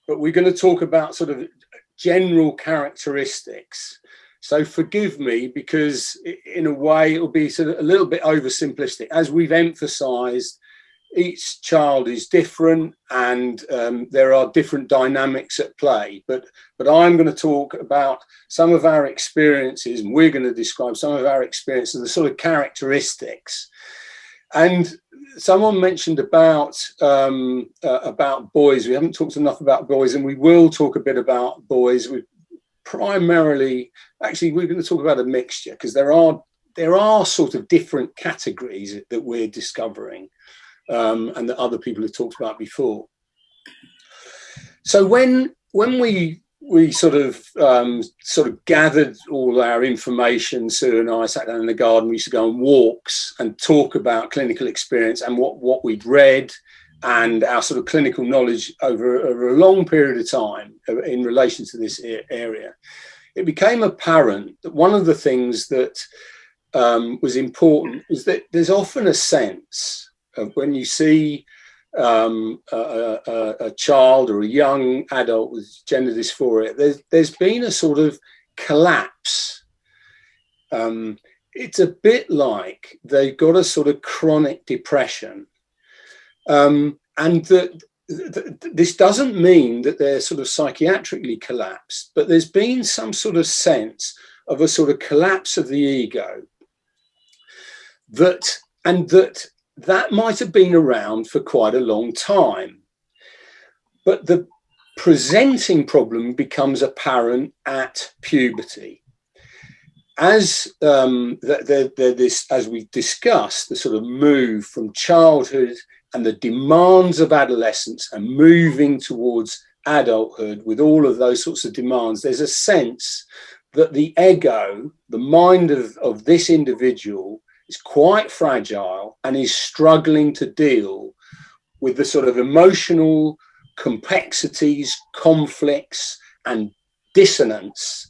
but we're going to talk about sort of general characteristics. So forgive me, because in a way it will be sort of a little bit oversimplistic. As we've emphasized, each child is different, and there are different dynamics at play. But I'm going to talk about some of our experiences, and we're going to describe some of our experiences, the sort of characteristics. And someone mentioned about boys. We haven't talked enough about boys, and we will talk a bit about boys. We primarily, actually, we're going to talk about a mixture, because there are sort of different categories that we're discovering. And that other people have talked about before. So when we sort of gathered all our information, Sue and I sat down in the garden. We used to go on walks and talk about clinical experience and what we'd read and our sort of clinical knowledge over a long period of time in relation to this area. It became apparent that one of the things that was important is that there's often a sense when you see a child or a young adult with gender dysphoria, there's been a sort of collapse. It's a bit like they've got a sort of chronic depression. And that this doesn't mean that they're sort of psychiatrically collapsed, but there's been some sort of sense of a sort of collapse of the ego that might have been around for quite a long time. But the presenting problem becomes apparent at puberty. As as we discussed, the sort of move from childhood and the demands of adolescence and moving towards adulthood with all of those sorts of demands, there's a sense that the ego, the mind of this individual, is quite fragile and is struggling to deal with the sort of emotional complexities, conflicts, and dissonance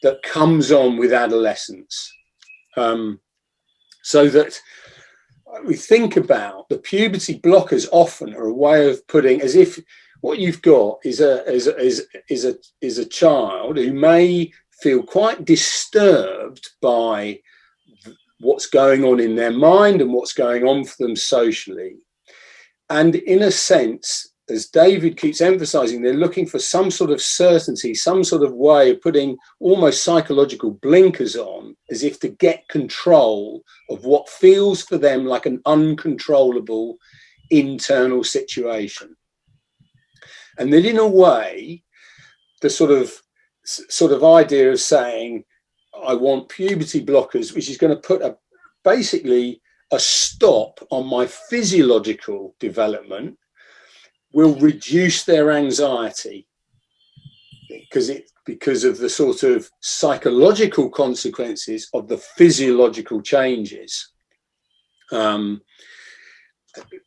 that comes on with adolescence. So that we think about the puberty blockers often are a way of putting, as if what you've got is a child who may feel quite disturbed by what's going on in their mind and what's going on for them socially. And in a sense, as David keeps emphasizing, they're looking for some sort of certainty, some sort of way of putting almost psychological blinkers on, as if to get control of what feels for them like an uncontrollable internal situation. And then in a way, the sort of idea of saying, I want puberty blockers, which is going to put basically a stop on my physiological development, will reduce their anxiety because of the sort of psychological consequences of the physiological changes.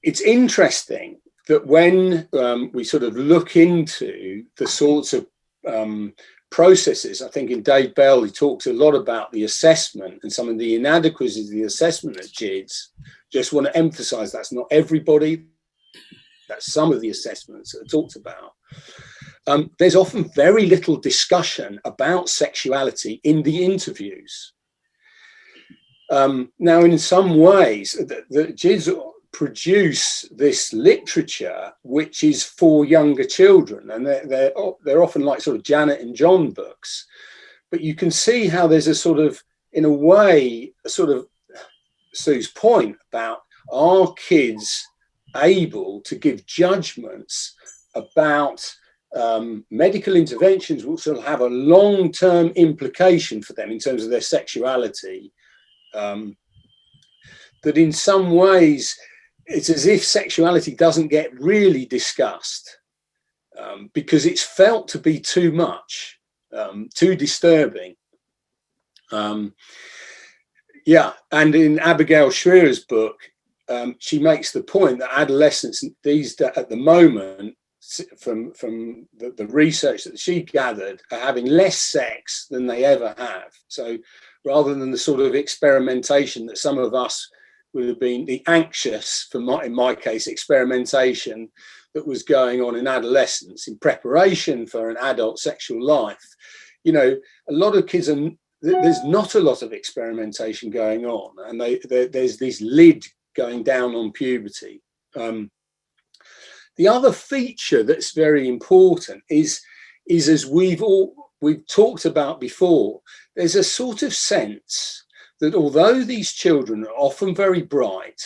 It's interesting that when we sort of look into the sorts of processes, I think in Dave Bell, he talks a lot about the assessment and some of the inadequacies of the assessment at GIDS. Just want to emphasize that's not everybody. That's some of the assessments that are talked about. There's often very little discussion about sexuality in the interviews. Now, in some ways, the GIDS produce this literature which is for younger children, and they're often like sort of Janet and John books, but you can see how there's a sort of, in a way, a sort of Sue's point about, are kids able to give judgments about medical interventions which will have a long-term implication for them in terms of their sexuality, that in some ways it's as if sexuality doesn't get really discussed because it's felt to be too much, too disturbing. Yeah, and in Abigail Schreer's book, she makes the point that adolescents at the moment, from the research that she gathered, are having less sex than they ever have. So rather than the sort of experimentation that some of us would have been, the anxious, in my case, experimentation that was going on in adolescence in preparation for an adult sexual life. You know, a lot of kids are, there's not a lot of experimentation going on, and there's this lid going down on puberty. The other feature that's very important is as we've talked about before, there's a sort of sense that although these children are often very bright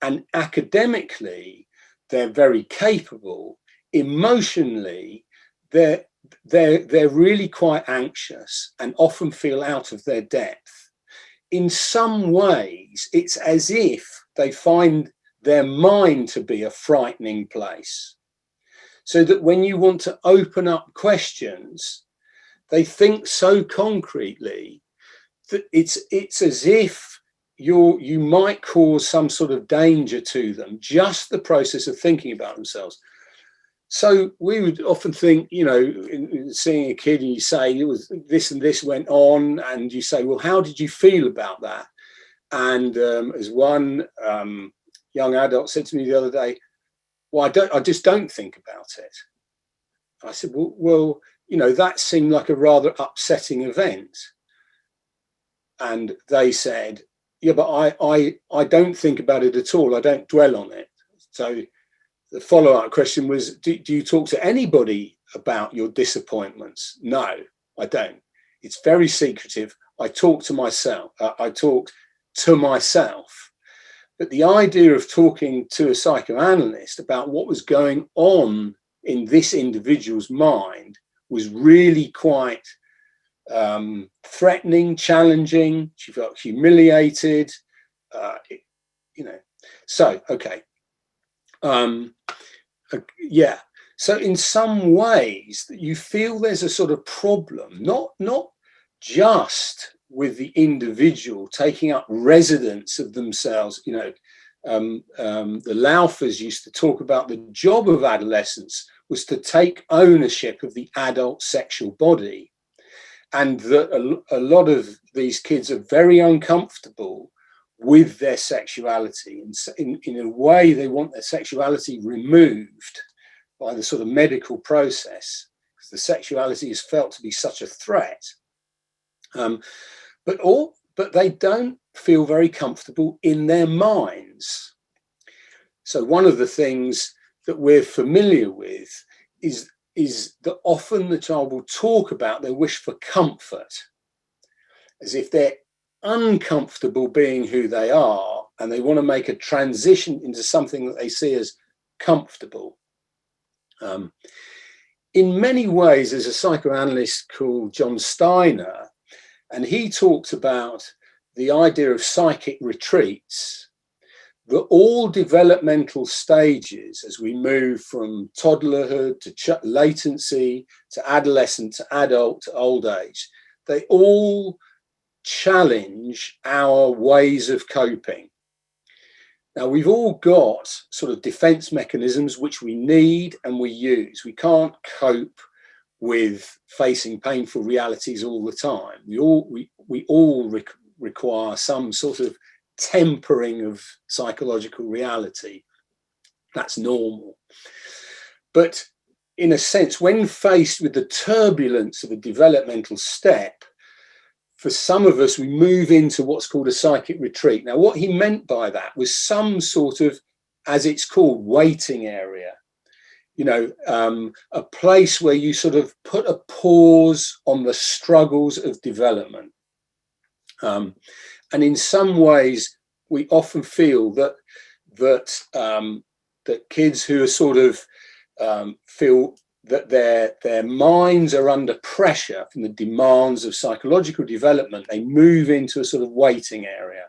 and academically they're very capable, emotionally they're really quite anxious and often feel out of their depth. In some ways, it's as if they find their mind to be a frightening place, so that when you want to open up questions, they think so concretely that it's as if you might cause some sort of danger to them, just the process of thinking about themselves. So we would often think, you know, in seeing a kid and you say it was this and this went on, and you say, well, how did you feel about that? And as one young adult said to me the other day, well, I just don't think about it. I said, well, you know, that seemed like a rather upsetting event. And they said, yeah, but I don't think about it at all. I don't dwell on it. So the follow-up question was, do you talk to anybody about your disappointments? No, I don't. It's very secretive. I talk to myself. But the idea of talking to a psychoanalyst about what was going on in this individual's mind was really quite threatening, challenging. She felt humiliated, you know. So, okay. Yeah. So in some ways you feel there's a sort of problem, not just with the individual taking up residence of themselves. You know, the Laufers used to talk about the job of adolescence was to take ownership of the adult sexual body, and that a lot of these kids are very uncomfortable with their sexuality. And in a way, they want their sexuality removed by the sort of medical process, because the sexuality is felt to be such a threat. But they don't feel very comfortable in their minds. So one of the things that we're familiar with is that often the child will talk about their wish for comfort, as if they're uncomfortable being who they are and they want to make a transition into something that they see as comfortable. In many ways, there's a psychoanalyst called John Steiner, and he talks about the idea of psychic retreats, that all developmental stages, as we move from toddlerhood to latency, to adolescent, to adult, to old age, they all challenge our ways of coping. Now, we've all got sort of defense mechanisms which we need and we use. We can't cope with facing painful realities all the time. We all require some sort of tempering of psychological reality. That's normal. But in a sense, when faced with the turbulence of a developmental step, for some of us, we move into what's called a psychic retreat. Now, what he meant by that was some sort of, as it's called, waiting area. You know, a place where you sort of put a pause on the struggles of development. And in some ways, we often feel that kids who are sort of feel that their minds are under pressure from the demands of psychological development, they move into a sort of waiting area.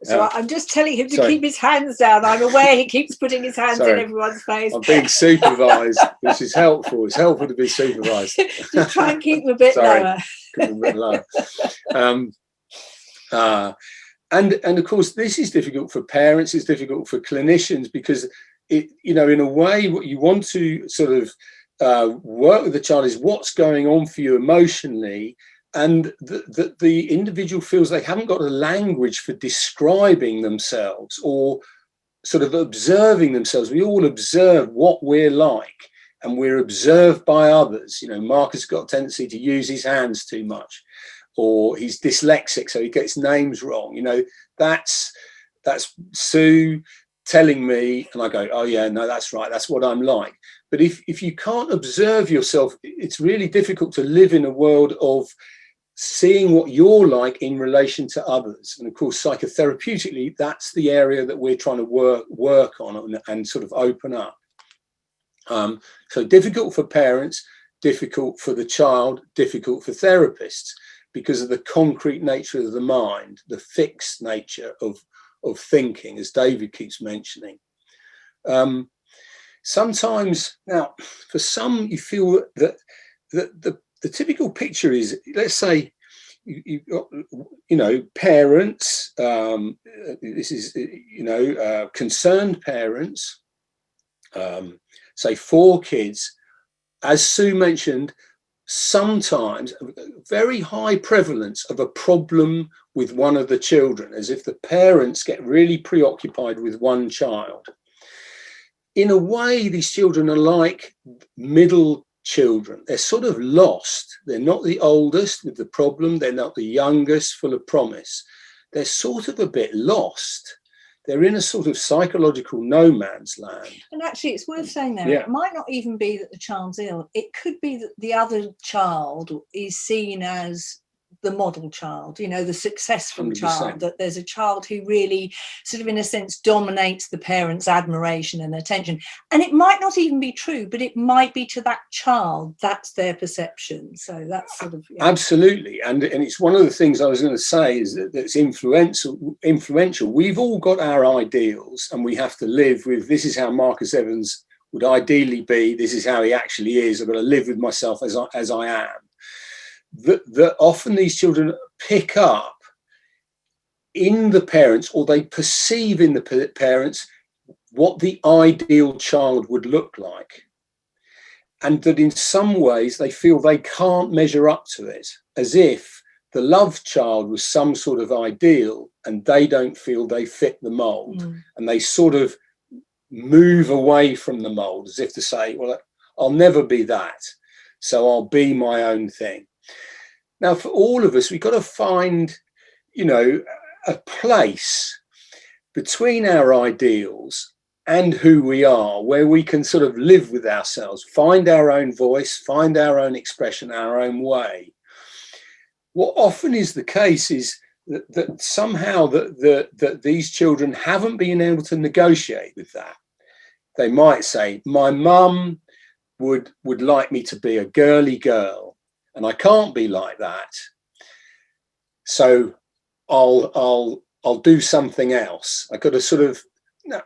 So I'm just telling him to keep his hands down. I'm aware he keeps putting his hands in everyone's face. I'm being supervised, which is helpful. It's helpful to be supervised. Just try and keep them a bit lower. Keep them a bit lower. And of course, this is difficult for parents. It's difficult for clinicians, because it, you know, in a way, what you want to sort of work with the child is what's going on for you emotionally, and the individual feels they haven't got a language for describing themselves, or sort of observing themselves. We all observe what we're like, and we're observed by others. You know, Mark has got a tendency to use his hands too much, or he's dyslexic, so he gets names wrong. You know, that's Sue telling me, and I go, oh yeah, no, that's right, that's what I'm like. But if you can't observe yourself, it's really difficult to live in a world of seeing what you're like in relation to others. And of course, psychotherapeutically, that's the area that we're trying to work on and sort of open up. So difficult for parents, difficult for the child, difficult for therapists, because of the concrete nature of the mind, the fixed nature of thinking, as David keeps mentioning. Sometimes, now, for some, you feel that the typical picture is, let's say, you've got, you know, parents, this is, you know, concerned parents, say 4 kids, as Sue mentioned, sometimes a very high prevalence of a problem with one of the children, as if the parents get really preoccupied with one child. In a way, these children are like middle children. They're sort of lost. They're not the oldest with the problem. They're not the youngest full of promise. They're sort of a bit lost. They're in a sort of psychological no man's land. And actually, it's worth saying there, Yeah. It might not even be that the child's ill. It could be that the other child is seen as the model child, you know, the successful 100%. child, that there's a child who really sort of, in a sense, dominates the parents' admiration and attention. And it might not even be true, but it might be to that child, that's their perception. So that's sort of... Yeah. Absolutely. And it's one of the things I was going to say is that's influential. We've all got our ideals, and we have to live with, this is how Marcus Evans would ideally be, this is how he actually is, I've got to live with myself as I am. That often these children pick up in the parents, or they perceive in the parents, what the ideal child would look like. And that in some ways they feel they can't measure up to it, as if the loved child was some sort of ideal and they don't feel they fit the mold. And they sort of move away from the mold, as if to say, well, I'll never be that, so I'll be my own thing. Now, for all of us, we've got to find, you know, a place between our ideals and who we are, where we can sort of live with ourselves, find our own voice, find our own expression, our own way. What often is the case is that somehow that these children haven't been able to negotiate with that. They might say, my mum would like me to be a girly girl, and I can't be like that, so I'll do something else. I've got to sort of, you know,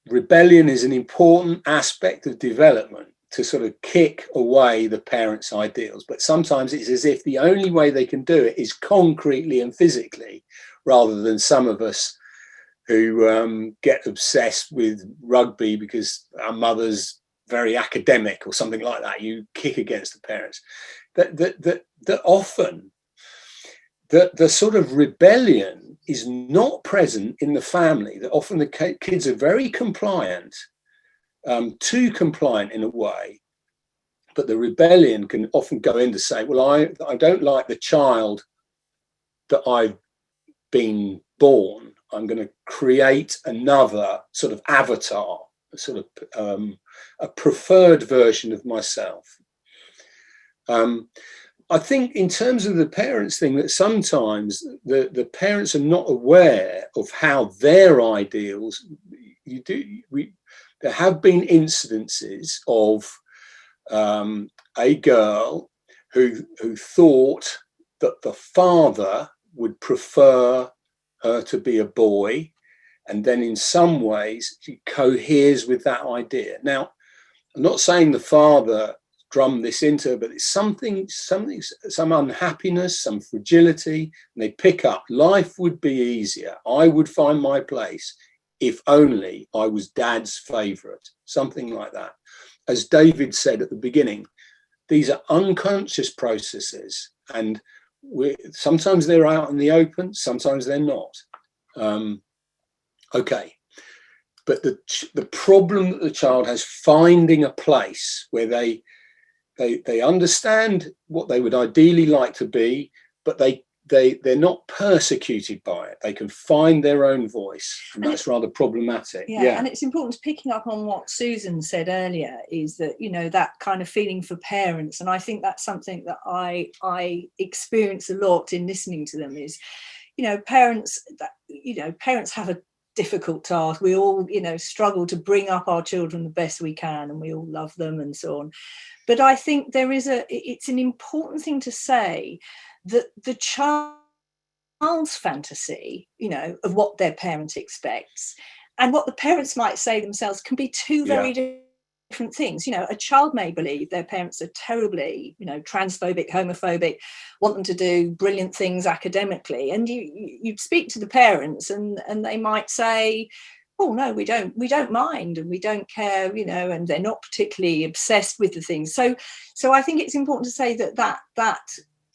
rebellion is an important aspect of development, to sort of kick away the parents' ideals. But sometimes it's as if the only way they can do it is concretely and physically, rather than some of us who get obsessed with rugby because our mother's very academic or something like that. You kick against the parents. That often the sort of rebellion is not present in the family. That often the kids are very compliant, too compliant in a way, but the rebellion can often go in to say, well, I don't like the child that I've been born. I'm going to create another sort of avatar, a sort of a preferred version of myself. I think in terms of the parents thing, that sometimes the parents are not aware of how their ideals, there have been incidences of a girl who thought that the father would prefer her to be a boy, and then in some ways she coheres with that idea. Now, I'm not saying the father drummed this into her, but it's something, some unhappiness, some fragility, and they pick up, life would be easier, I would find my place if only I was dad's favorite, something like that. As David said at the beginning, these are unconscious processes, and sometimes they're out in the open, sometimes they're not. Okay, but the problem that the child has finding a place where they understand what they would ideally like to be, but they're not persecuted by it. They can find their own voice, and that's rather problematic. Yeah, and it's important, picking up on what Susan said earlier, is that, you know, that kind of feeling for parents, and I think that's something that I experience a lot in listening to them, is, you know, parents have a difficult task. We all, you know, struggle to bring up our children the best we can, and we all love them and so on. But I think it's an important thing to say that the child's fantasy, you know, of what their parent expects and what the parents might say themselves can be two very different things. You know, a child may believe their parents are terribly, you know, transphobic, homophobic, want them to do brilliant things academically, and you speak to the parents and they might say, oh no, we don't mind, and we don't care, you know, and they're not particularly obsessed with the things. So I think it's important to say that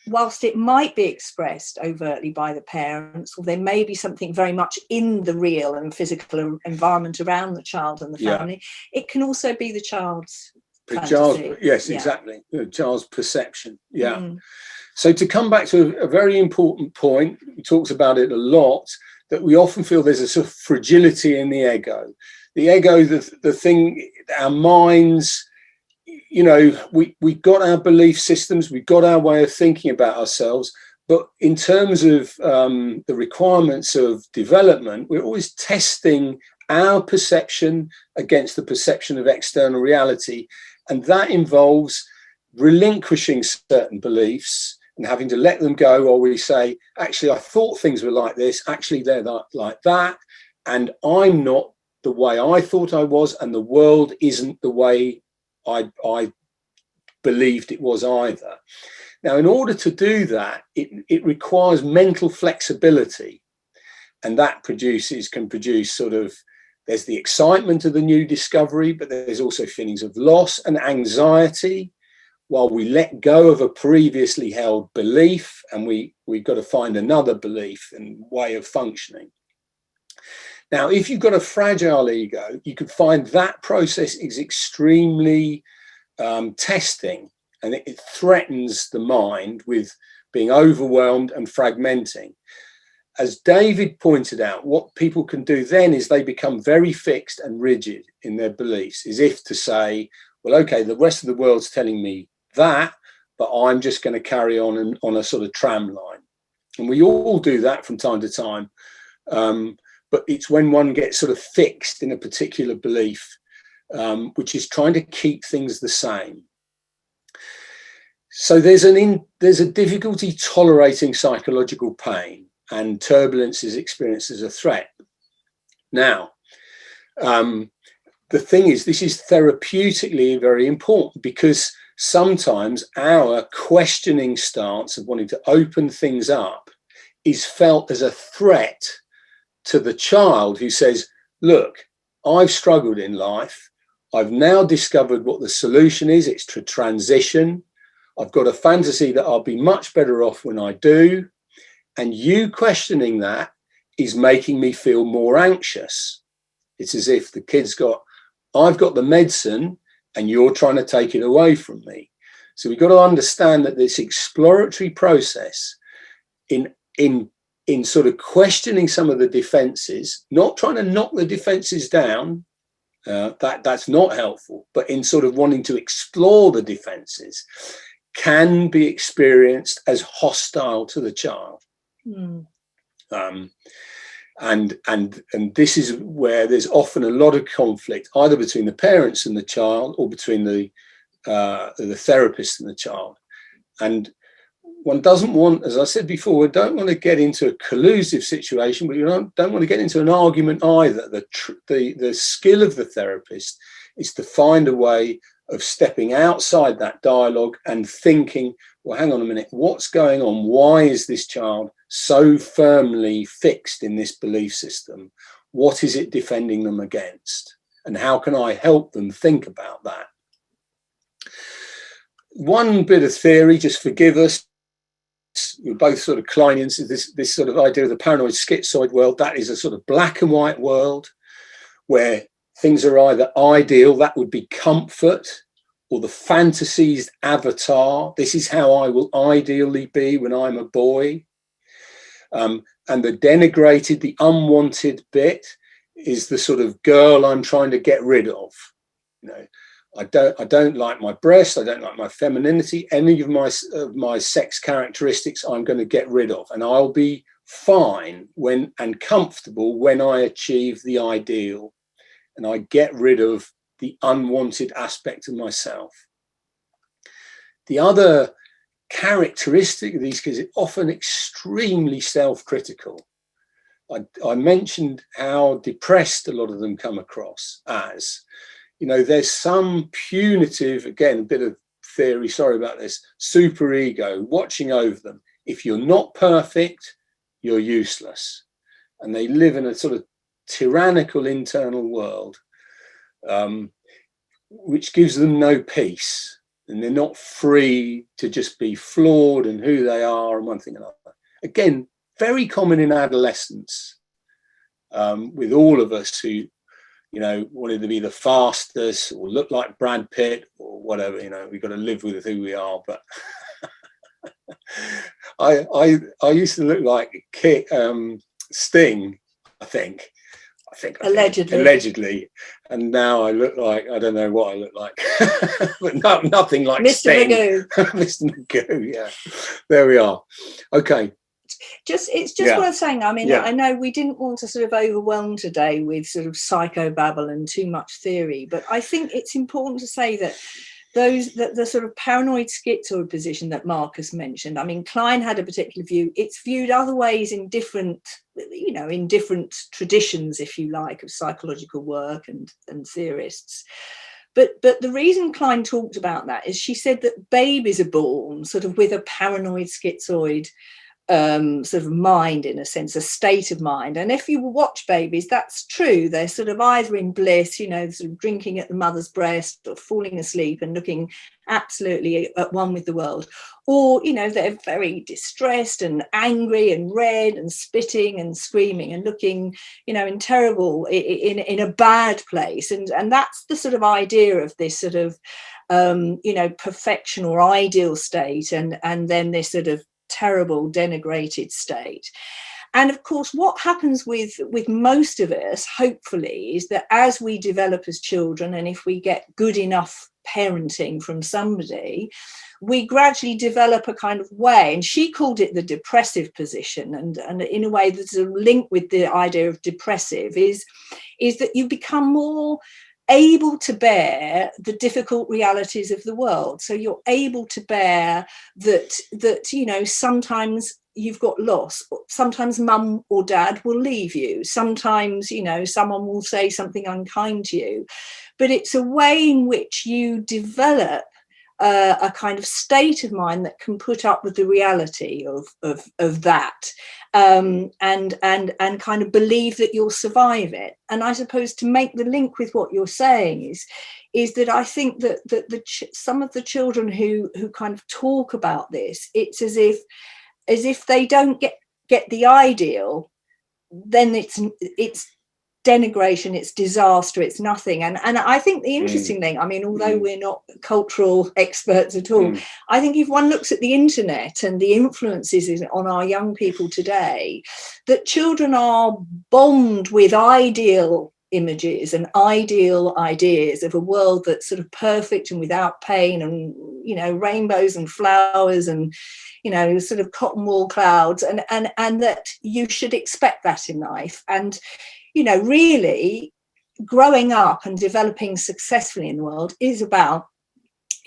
whilst it might be expressed overtly by the parents, or there may be something very much in the real and physical environment around the child and the family, it can also be the child's fantasy. Exactly, the child's perception. So to come back to a very important point, we talked about it a lot, that we often feel there's a sort of fragility in the ego. The ego, the thing, our minds, you know, we've got our belief systems, we've got our way of thinking about ourselves, but in terms of the requirements of development, we're always testing our perception against the perception of external reality. And that involves relinquishing certain beliefs and having to let them go, or we say, actually, I thought things were like this, actually they're not like that, and I'm not the way I thought I was, and the world isn't the way I believed it was either. Now, in order to do that, it requires mental flexibility, and that can produce sort of, there's the excitement of the new discovery, but there's also feelings of loss and anxiety while we let go of a previously held belief, and we've got to find another belief and way of functioning. Now, if you've got a fragile ego, you can find that process is extremely testing, and it threatens the mind with being overwhelmed and fragmenting. As David pointed out, what people can do then is they become very fixed and rigid in their beliefs, as if to say, well, okay, the rest of the world's telling me that, but I'm just going to carry on a sort of tram line. And we all do that from time to time. But it's when one gets sort of fixed in a particular belief, which is trying to keep things the same. So there's a difficulty tolerating psychological pain, and turbulence is experienced as a threat. Now, the thing is, this is therapeutically very important, because sometimes our questioning stance of wanting to open things up is felt as a threat to the child, who says, look, I've struggled in life. I've now discovered what the solution is. It's to transition. I've got a fantasy that I'll be much better off when I do. And you questioning that is making me feel more anxious. It's as if the kid's I've got the medicine and you're trying to take it away from me. So we've got to understand that this exploratory process in sort of questioning some of the defenses, not trying to knock the defenses down, that's not helpful, but in sort of wanting to explore the defenses, can be experienced as hostile to the child. And this is where there's often a lot of conflict, either between the parents and the child, or between the therapist and the child. And one doesn't want, as I said before, we don't want to get into a collusive situation, but you don't want to get into an argument either. The skill of the therapist is to find a way of stepping outside that dialogue and thinking, well, hang on a minute, what's going on? Why is this child so firmly fixed in this belief system? What is it defending them against? And how can I help them think about that? One bit of theory, just forgive us, we're both sort of Kleinians, this sort of idea of the paranoid schizoid world. That is a sort of black and white world where things are either ideal, that would be comfort, or the fantasized avatar. This is how I will ideally be when I'm a boy. And the denigrated, the unwanted bit is the sort of girl I'm trying to get rid of. You know, I don't like my breasts. I don't like my femininity. Any of my sex characteristics I'm going to get rid of, and I'll be fine when and comfortable when I achieve the ideal, and I get rid of the unwanted aspect of myself. The other characteristic of these kids is often extremely self-critical. I mentioned how depressed a lot of them come across as. You know, there's some punitive, again, a bit of theory, sorry about this, super ego watching over them. If you're not perfect, you're useless. And they live in a sort of tyrannical internal world, which gives them no peace. And they're not free to just be flawed and who they are and one thing and another. Again, very common in adolescence, with all of us who, you know, wanted to be the fastest or look like Brad Pitt or whatever. You know, we've got to live with who we are. But I used to look like Sting, I think allegedly, and now I look like, I don't know what I look like, but nothing like Mr. Sting. Magoo. Mr. Magoo, yeah. There we are. Okay. It's just worth saying. I mean, I know we didn't want to sort of overwhelm today with sort of psychobabble and too much theory, but I think it's important to say that the sort of paranoid schizoid position that Marcus mentioned, I mean, Klein had a particular view. It's viewed other ways in different, you know, in different traditions, if you like, of psychological work and theorists. But the reason Klein talked about that is she said that babies are born sort of with a paranoid schizoid sort of mind, in a sense, a state of mind. And if you watch babies, that's true. They're sort of either in bliss, you know, sort of drinking at the mother's breast or falling asleep and looking absolutely at one with the world, or, you know, they're very distressed and angry and red and spitting and screaming and looking, you know, in terrible, in a bad place. And that's the sort of idea of this sort of you know, perfection or ideal state, and then this sort of terrible denigrated state. And of course, what happens with most of us, hopefully, is that as we develop as children, and if we get good enough parenting from somebody, we gradually develop a kind of way, and she called it the depressive position, and in a way that's a link with the idea of depressive is that you become more able to bear the difficult realities of the world. So you're able to bear that you know, sometimes you've got loss, sometimes mum or dad will leave you, sometimes, you know, someone will say something unkind to you, but it's a way in which you develop a kind of state of mind that can put up with the reality of that, and kind of believe that you'll survive it. And I suppose to make the link with what you're saying is that I think that some of the children who kind of talk about this, it's as if they don't get the ideal, then it's denigration, it's disaster, it's nothing. And I think the interesting thing, I mean, although we're not cultural experts at all, I think if one looks at the internet and the influences on our young people today, that children are bombed with ideal images and ideal ideas of a world that's sort of perfect and without pain, and, you know, rainbows and flowers and, you know, sort of cotton wool clouds, and that you should expect that in life. And, you know, really growing up and developing successfully in the world is about,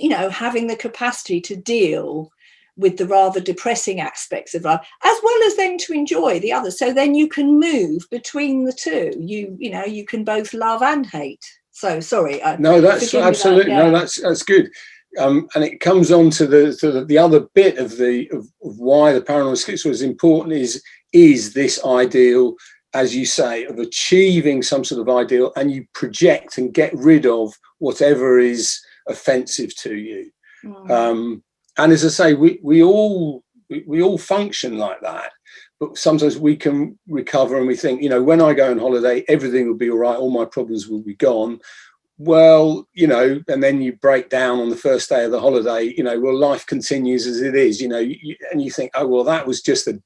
you know, having the capacity to deal with the rather depressing aspects of life, as well as then to enjoy the other. So then you can move between the two. You know, you can both love and hate. So sorry. No, that's absolutely, no, that's good. And it comes on to the other bit of why the paranoid schizoid is important is this ideal, as you say, of achieving some sort of ideal, and you project and get rid of whatever is offensive to you. And as I say, we all function like that, but sometimes we can recover and we think, when I go on holiday, everything will be all right, all my problems will be gone. Well, and then you break down on the first day of the holiday, well, life continues as it is, and you think, oh, well, that was just it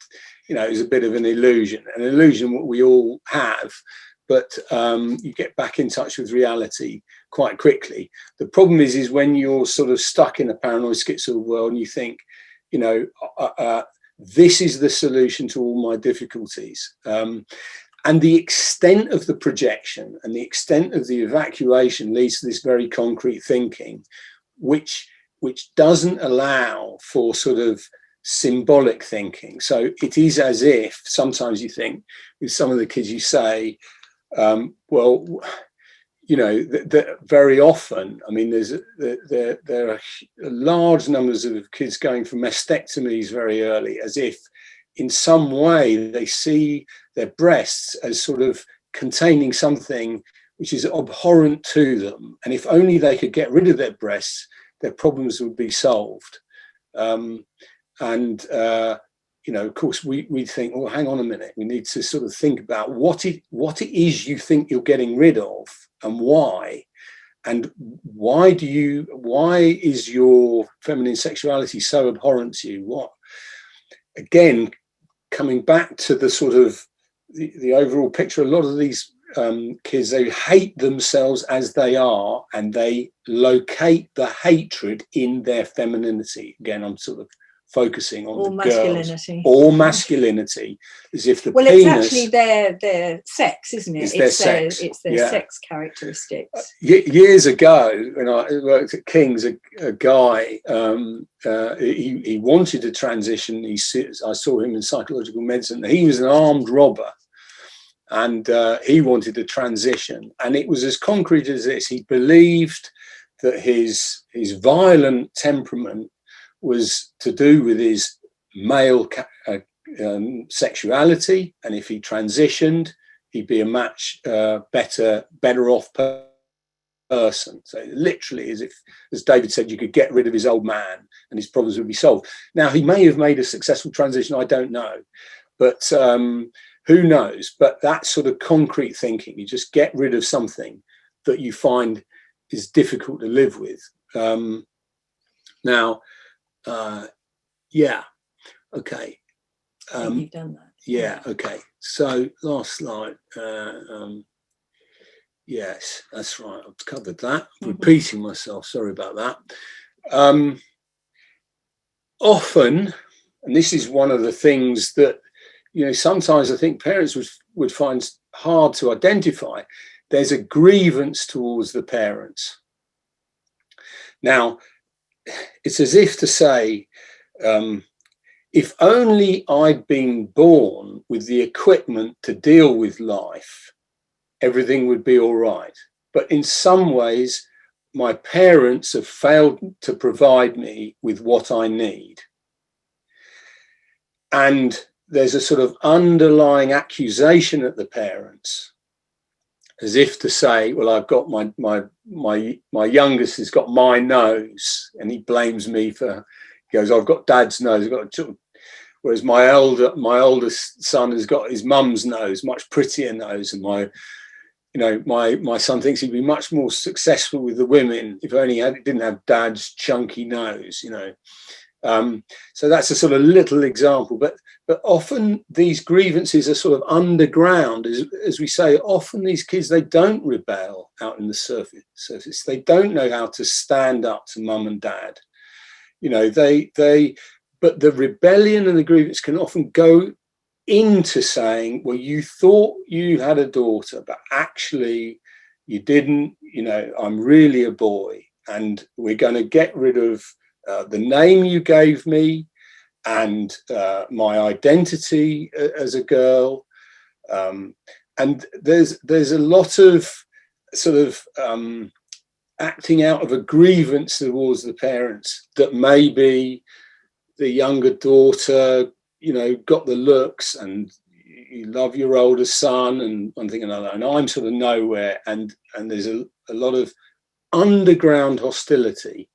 was a bit of an illusion what we all have. But you get back in touch with reality quite quickly. The problem is when you're sort of stuck in a paranoid schizoid world and you think, this is the solution to all my difficulties. And the extent of the projection and the extent of the evacuation leads to this very concrete thinking, which doesn't allow for sort of symbolic thinking. So it is as if sometimes you think with some of the kids you say, that very often, I mean, there are large numbers of kids going for mastectomies very early, as if in some way they see their breasts as sort of containing something which is abhorrent to them. And if only they could get rid of their breasts, their problems would be solved. Of course, we think, well, hang on a minute. We need to sort of think about what it is you think you're getting rid of and why. And why is your feminine sexuality so abhorrent to you? What? Again, coming back to the sort of the overall picture, a lot of these kids, they hate themselves as they are, and they locate the hatred in their femininity. Again, I'm sort of focusing on the masculinity. Girls, or masculinity, as if the penis, it's actually their sex, isn't it? It's their sex characteristics. Years ago, when I worked at King's, a guy, he wanted to transition. I saw him in psychological medicine. He was an armed robber, and he wanted to transition. And it was as concrete as this. He believed that his violent temperament was to do with his male sexuality, and if he transitioned, he'd be a much better off person. So literally, as David said, you could get rid of his old man and his problems would be solved. Now, he may have made a successful transition, I don't know, but who knows? But that sort of concrete thinking, you just get rid of something that you find is difficult to live with. Okay. You've done that. Yeah, okay. So last slide. Yes, that's right. I've covered that. Repeating myself. Sorry about that. Often, and this is one of the things that, sometimes I think parents would find hard to identify. There's a grievance towards the parents. Now, it's as if to say, if only I'd been born with the equipment to deal with life, everything would be all right. But in some ways, my parents have failed to provide me with what I need. And there's a sort of underlying accusation at the parents, as if to say, well, I've got my youngest has got my nose, and he blames me for, he goes, I've got dad's nose, whereas my oldest son has got his mum's nose, much prettier nose, and my son thinks he'd be much more successful with the women if only he didn't have dad's chunky nose, So that's a sort of little example, but often these grievances are sort of underground, as we say. Often these kids, they don't rebel out in the surface. They don't know how to stand up to mum and dad. But the rebellion and the grievance can often go into saying, well, you thought you had a daughter, but actually you didn't. I'm really a boy, and we're going to get rid of the name you gave me and my identity as a girl. And there's a lot of sort of acting out of a grievance towards the parents, that maybe the younger daughter, got the looks, and you love your older son, and one thing and another, and I'm sort of nowhere, and there's a lot of underground hostility.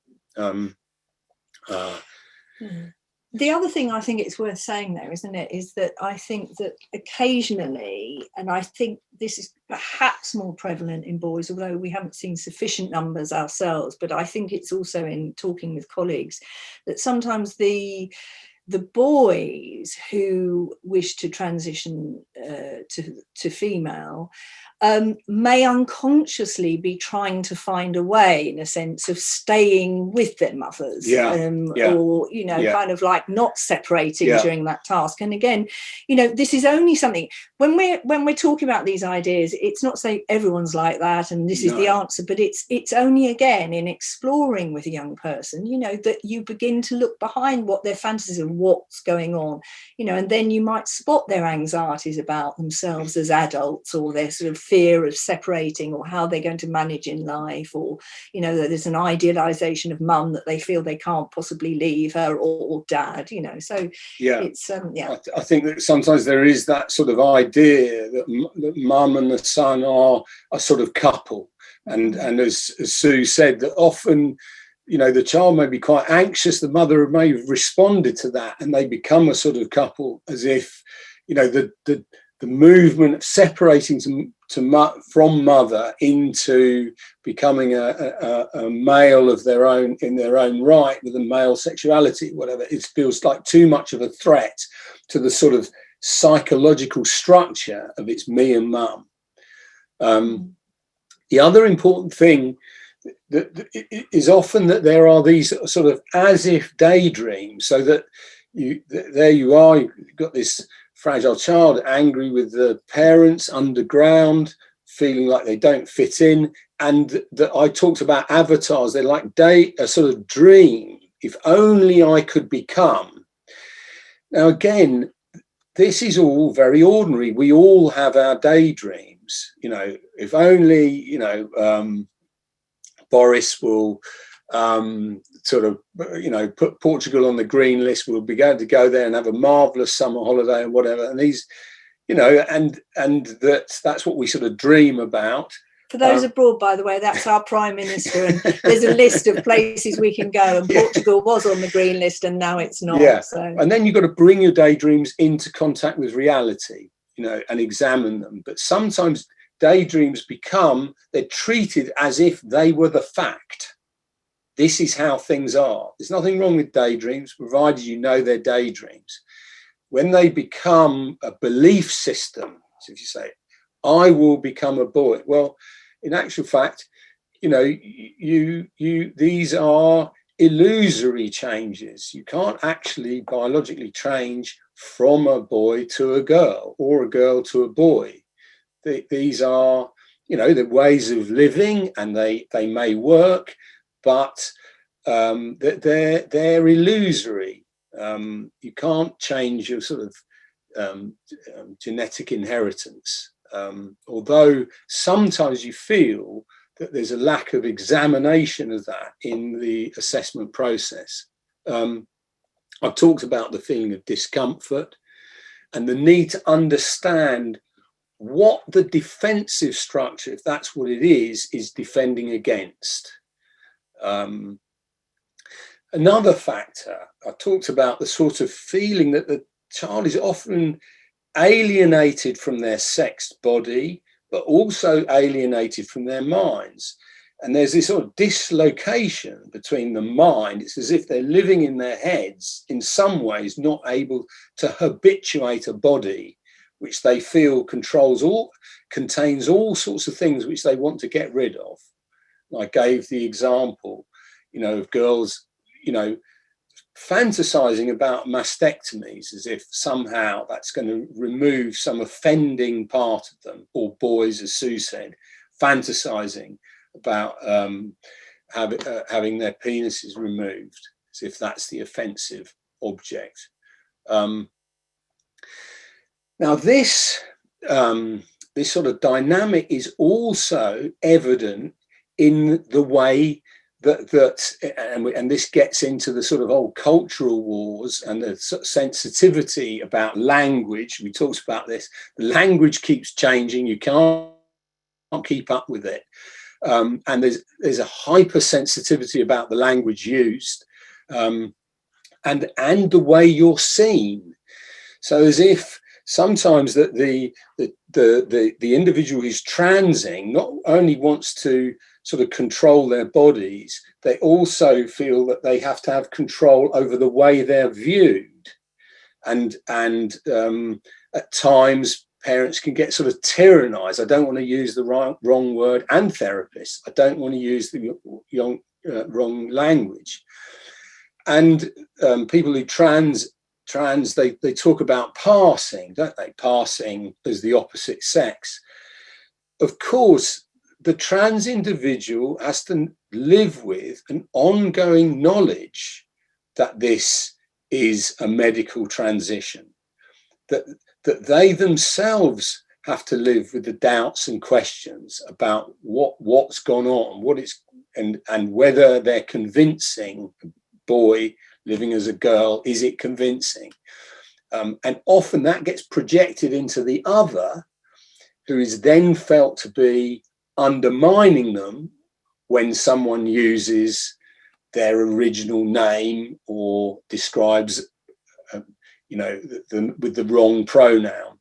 The other thing I think it's worth saying there, isn't it, is that I think that occasionally, and I think this is perhaps more prevalent in boys, although we haven't seen sufficient numbers ourselves, but I think it's also in talking with colleagues that sometimes the boys who wish to transition to female may unconsciously be trying to find a way, in a sense, of staying with their mothers, or, you know, kind of like not separating during that task. And again, you know, this is only something, when we're talking about these ideas, it's not saying everyone's like that and this is the answer, but it's only, again, in exploring with a young person, you know, that you begin to look behind what their fantasies are, what's going on, you know, and then you might spot their anxieties about themselves as adults, or their sort of fear of separating, or how they're going to manage in life, or, you know, that there's an idealization of mum that they feel they can't possibly leave her, or dad, you know. So it's I think that sometimes there is that sort of idea that mum and the son are a sort of couple, and as Sue said, that often, you know, the child may be quite anxious, the mother may have responded to that, and they become a sort of couple, as if, you know, the movement of separating from mother into becoming a male of their own, in their own right, with a male sexuality, whatever, it feels like too much of a threat to the sort of psychological structure of it's me and mum. The other important thing that is often that there are these sort of as if daydreams, so that there you are, you've got this fragile child angry with the parents, underground, feeling like they don't fit in, and that I talked about avatars, they're like a sort of dream, if only I could become. Now again, this is all very ordinary, we all have our daydreams, you know, if only, you know, Boris will sort of, you know, put Portugal on the green list, we'll be going to go there and have a marvelous summer holiday and whatever, and these, you know, and that's what we sort of dream about. For those abroad, by the way, that's our Prime Minister, and there's a list of places we can go, and Portugal was on the green list and now it's not. So. And then you've got to bring your daydreams into contact with reality, you know, and examine them. But sometimes daydreams they're treated as if they were the fact. This is how things are. There's nothing wrong with daydreams, provided you know they're daydreams. When they become a belief system, so if you say, I will become a boy, well, in actual fact, you know, these are illusory changes. You can't actually biologically change from a boy to a girl, or a girl to a boy. These are, you know, the ways of living, and they may work, but they're illusory. You can't change your sort of genetic inheritance, although sometimes you feel that there's a lack of examination of that in the assessment process. I've talked about the feeling of discomfort and the need to understand what the defensive structure, if that's what it is defending against. Another factor, I talked about the sort of feeling that the child is often alienated from their sexed body, but also alienated from their minds. And there's this sort of dislocation between the mind. It's as if they're living in their heads, in some ways not able to habituate a body which they feel contains all sorts of things which they want to get rid of. I gave the example, you know, of girls, you know, fantasizing about mastectomies as if somehow that's going to remove some offending part of them, or boys, as Sue said, fantasizing about having their penises removed, as if that's the offensive object. Now, this sort of dynamic is also evident in the way and this gets into the sort of old cultural wars and the sensitivity about language. We talked about this. The language keeps changing. You can't keep up with it. And there's a hypersensitivity about the language used. and the way you're seen. So as if sometimes that the individual who's transing not only wants to sort of control their bodies, they also feel that they have to have control over the way they're viewed. And at times parents can get sort of tyrannized. I don't want to use the wrong word, and therapists. I don't want to use the wrong language. And people who trans, they talk about passing, don't they? Passing as the opposite sex. Of course, the trans individual has to live with an ongoing knowledge that this is a medical transition, that they themselves have to live with the doubts and questions about what's gone on, and whether they're convincing a boy living as a girl, is it convincing? And often that gets projected into the other, who is then felt to be undermining them when someone uses their original name or describes, with the wrong pronoun.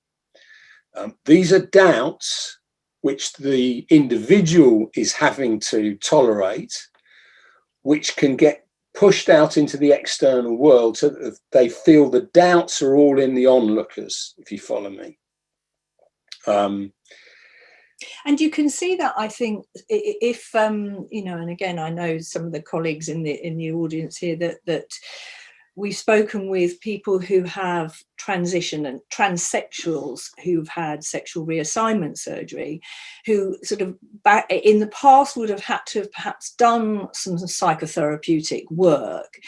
These are doubts which the individual is having to tolerate, which can get pushed out into the external world, so that they feel the doubts are all in the onlookers, if you follow me. And you can see that, I think, if and again, I know some of the colleagues in the audience here that we've spoken with people who have transitioned, and transsexuals who've had sexual reassignment surgery, who sort of back in the past would have had to have perhaps done some psychotherapeutic work.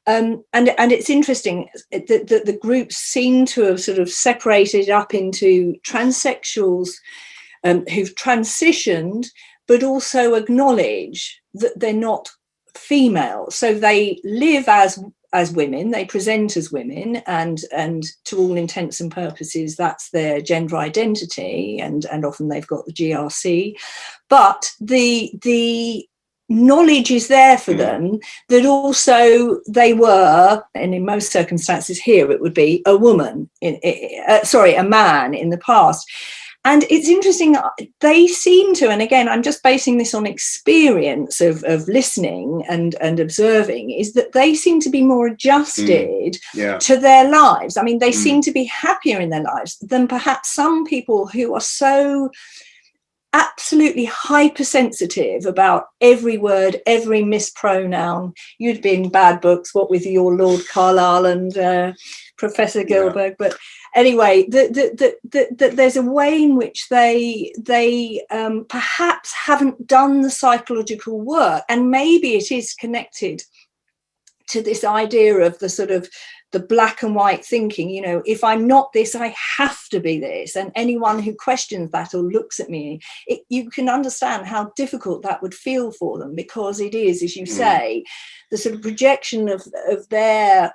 And it's interesting that the groups seem to have sort of separated up into transsexuals who've transitioned, but also acknowledge that they're not female. So they live as women, they present as women, and to all intents and purposes, that's their gender identity, and often they've got the GRC. But the knowledge is there for them that also they were, and in most circumstances here it would be a woman, a man in the past. And it's interesting, they seem to, and again, I'm just basing this on experience of listening and observing, is that they seem to be more adjusted to their lives. I mean, they seem to be happier in their lives than perhaps some people who are so absolutely hypersensitive about every word, every mispronoun. You'd be in bad books, what with your Lord Carlisle and Professor Gilbert, but anyway, that there's a way in which they perhaps haven't done the psychological work, and maybe it is connected to this idea of the sort of the black and white thinking, if I'm not this, I have to be this. And anyone who questions that or looks at me, you can understand how difficult that would feel for them, because it is, as you say, the sort of projection of their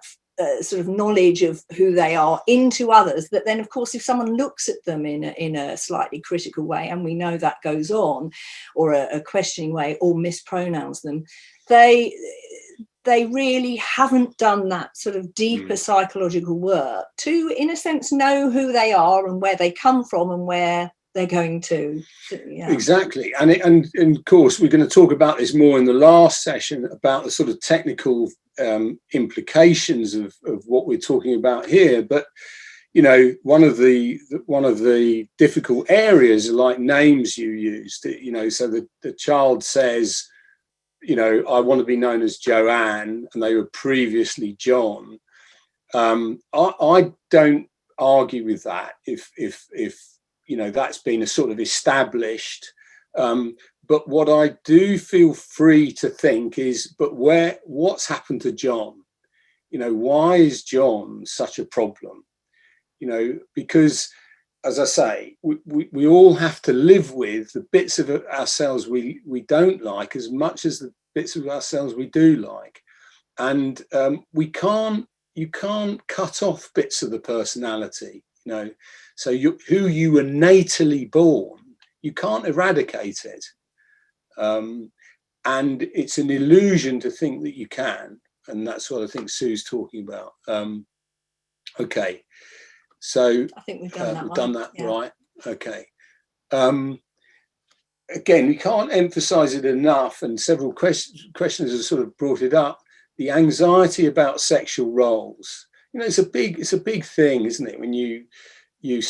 sort of knowledge of who they are into others, that then of course if someone looks at them in a slightly critical way, and we know that goes on, or a questioning way, or mispronouns them, they really haven't done that sort of deeper psychological work to, in a sense, know who they are and where they come from and where they're going to. Exactly. And of course, we're going to talk about this more in the last session, about the sort of technical implications of what we're talking about here. But, one of the difficult areas, like names you used, so the child says, I want to be known as Joanne, and they were previously John. I don't argue with that if that's been a sort of established. But what I do feel free to think is, but what's happened to John? Why is John such a problem? Because, as I say, we all have to live with the bits of ourselves we don't like as much as the bits of ourselves we do like. And you can't cut off bits of the personality, So who you were natally born, you can't eradicate it. And it's an illusion to think that you can. and that's what I think Sue's talking about. Okay, so I think we've done that. We've done that, right? Okay. Again, we can't emphasize it enough, and several questioners have sort of brought it up. The anxiety about sexual roles. You know, it's a big thing, isn't it? When you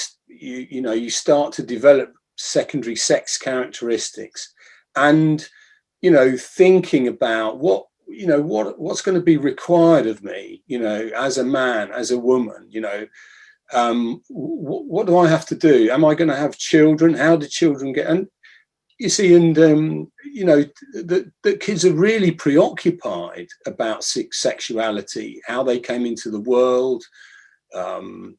start to develop secondary sex characteristics, and you know, thinking about what's going to be required of me, you know, as a man, as a woman, you know, what do I have to do? Am I going to have children? How do children get? And you see, and you know, the kids are really preoccupied about sexuality, how they came into the world, and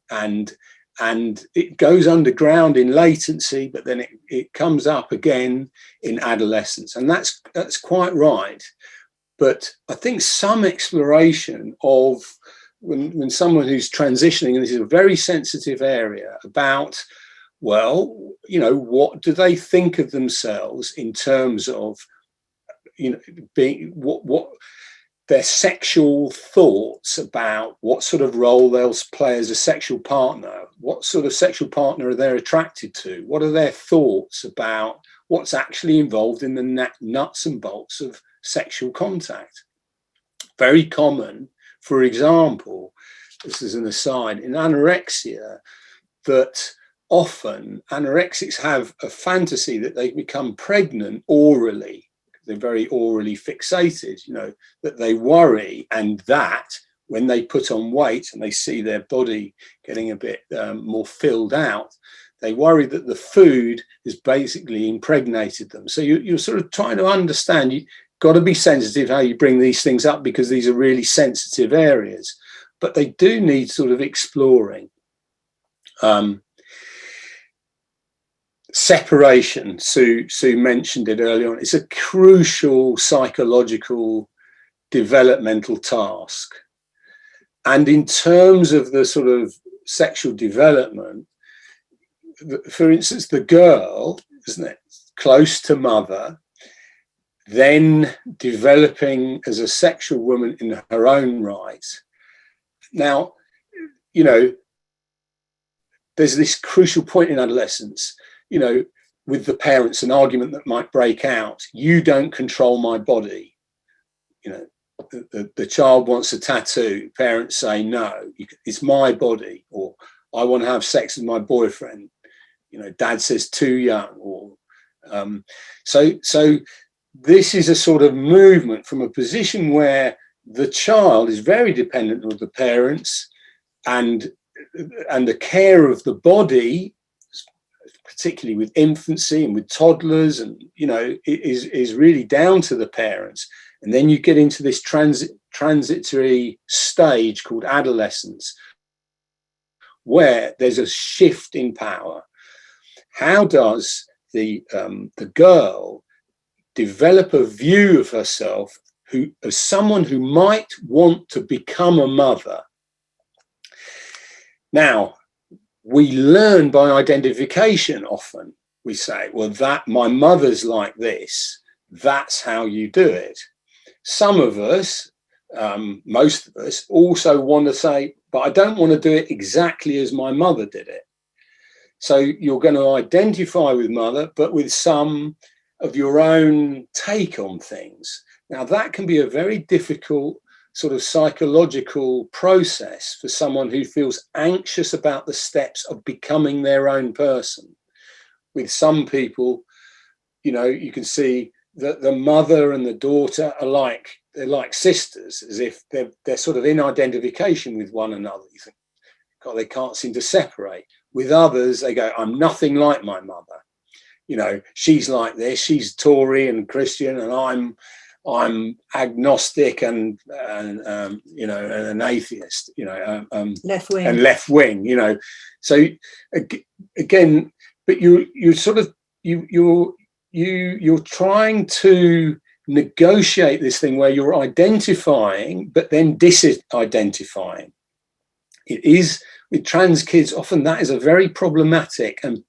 it goes underground in latency, but then it comes up again in adolescence, and that's quite right. But I think some exploration of when someone who's transitioning, and this is a very sensitive area, about, well, you know, what do they think of themselves in terms of, you know, being what their sexual thoughts about what sort of role they'll play as a sexual partner, what sort of sexual partner are they attracted to, what are their thoughts about what's actually involved in the nuts and bolts of sexual contact. Very common, for example, this is an aside, in anorexia, that often anorexics have a fantasy that they become pregnant orally. They're very orally fixated, you know, that they worry, and that when they put on weight and they see their body getting a bit more filled out, they worry that the food has basically impregnated them. So you're sort of trying to understand, you've got to be sensitive how you bring these things up, because these are really sensitive areas, but they do need sort of exploring. Separation, Sue mentioned it earlier on. It's a crucial psychological developmental task. And in terms of the sort of sexual development, for instance, the girl, isn't it, close to mother, then developing as a sexual woman in her own right. Now, you know, there's this crucial point in adolescence, you know, with the parents, an argument that might break out: you don't control my body. You know, the child wants a tattoo, parents say, no, it's my body. Or I want to have sex with my boyfriend. You know, dad says too young. Or so this is a sort of movement from a position where the child is very dependent on the parents, and the care of the body, particularly with infancy and with toddlers, and you know, is really down to the parents. And then you get into this transitory stage called adolescence, where there's a shift in power. How does the girl develop a view of herself as someone who might want to become a mother? Now, we learn by identification often. We say, well, that my mother's like this, that's how you do it. Some of us, most of us, also want to say, but I don't want to do it exactly as my mother did it. So you're going to identify with mother, but with some of your own take on things. Now, that can be a very difficult sort of psychological process for someone who feels anxious about the steps of becoming their own person. With some people, you know, you can see that the mother and the daughter are they're like sisters, as if they're sort of in identification with one another. You think, God, they can't seem to separate. With others, they go, I'm nothing like my mother. You know, she's like this, she's Tory and Christian, and I'm agnostic and you know, and an atheist, you know, left wing. And left wing, you know. So again, but you're sort of you're trying to negotiate this thing where you're identifying but then disidentifying. It is with trans kids, often that is a very problematic and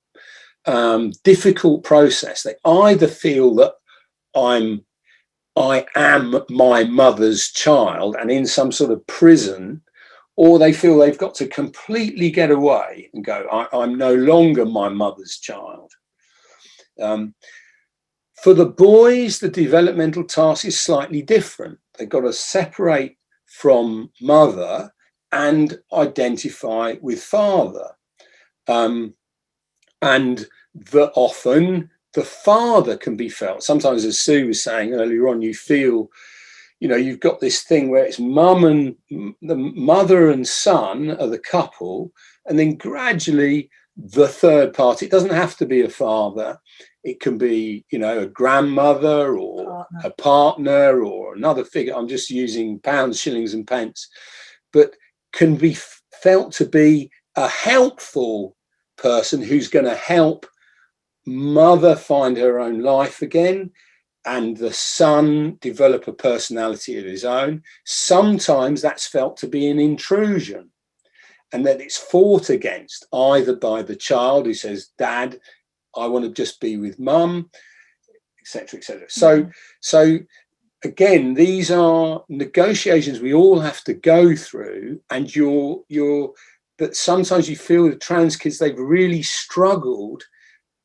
difficult process. They either feel that I'm I am my mother's child and in some sort of prison, or they feel they've got to completely get away and go, I'm no longer my mother's child. For the boys, the developmental task is slightly different. They've got to separate from mother and identify with father. And that often the father can be felt. Sometimes, as Sue was saying earlier on, you feel, you've got this thing where it's the mother and son are the couple, and then gradually the third party. It doesn't have to be a father. It can be, a grandmother or a partner or another figure. I'm just using pounds, shillings, and pence, but can be felt to be a helpful person who's going to help mother find her own life again, and the son develop a personality of his own. Sometimes that's felt to be an intrusion, and that it's fought against either by the child who says, Dad, I want to just be with mum, etc., etc. So again, these are negotiations we all have to go through, and but sometimes you feel with trans kids, they've really struggled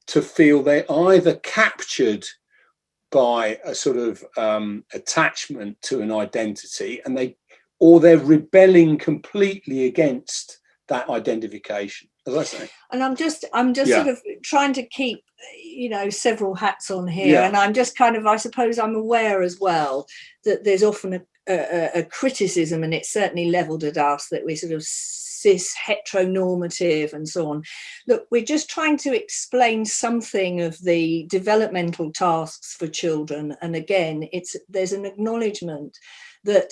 to feel they're either captured by a sort of attachment to an identity, and they're rebelling completely against that identification, as I say. And I'm just sort of trying to keep, several hats on here. And I'm just I suppose I'm aware as well that there's often a criticism, and it's certainly levelled at us, that we're sort of cis heteronormative and so on. Look, we're just trying to explain something of the developmental tasks for children. And again, there's an acknowledgement that,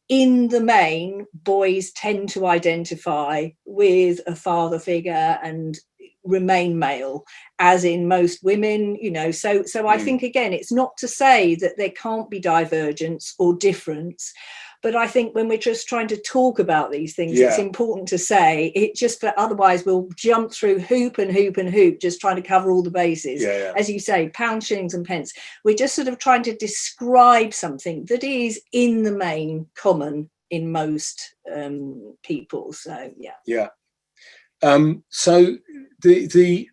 in the main, boys tend to identify with a father figure and remain male, as in most women, so I think, again, it's not to say that there can't be divergence or difference, but I think when we're just trying to talk about these things, it's important to say it, just for otherwise we'll jump through hoop and hoop and hoop, just trying to cover all the bases. As you say, pounds, shillings, and pence. We're just sort of trying to describe something that is in the main common in most people. So so the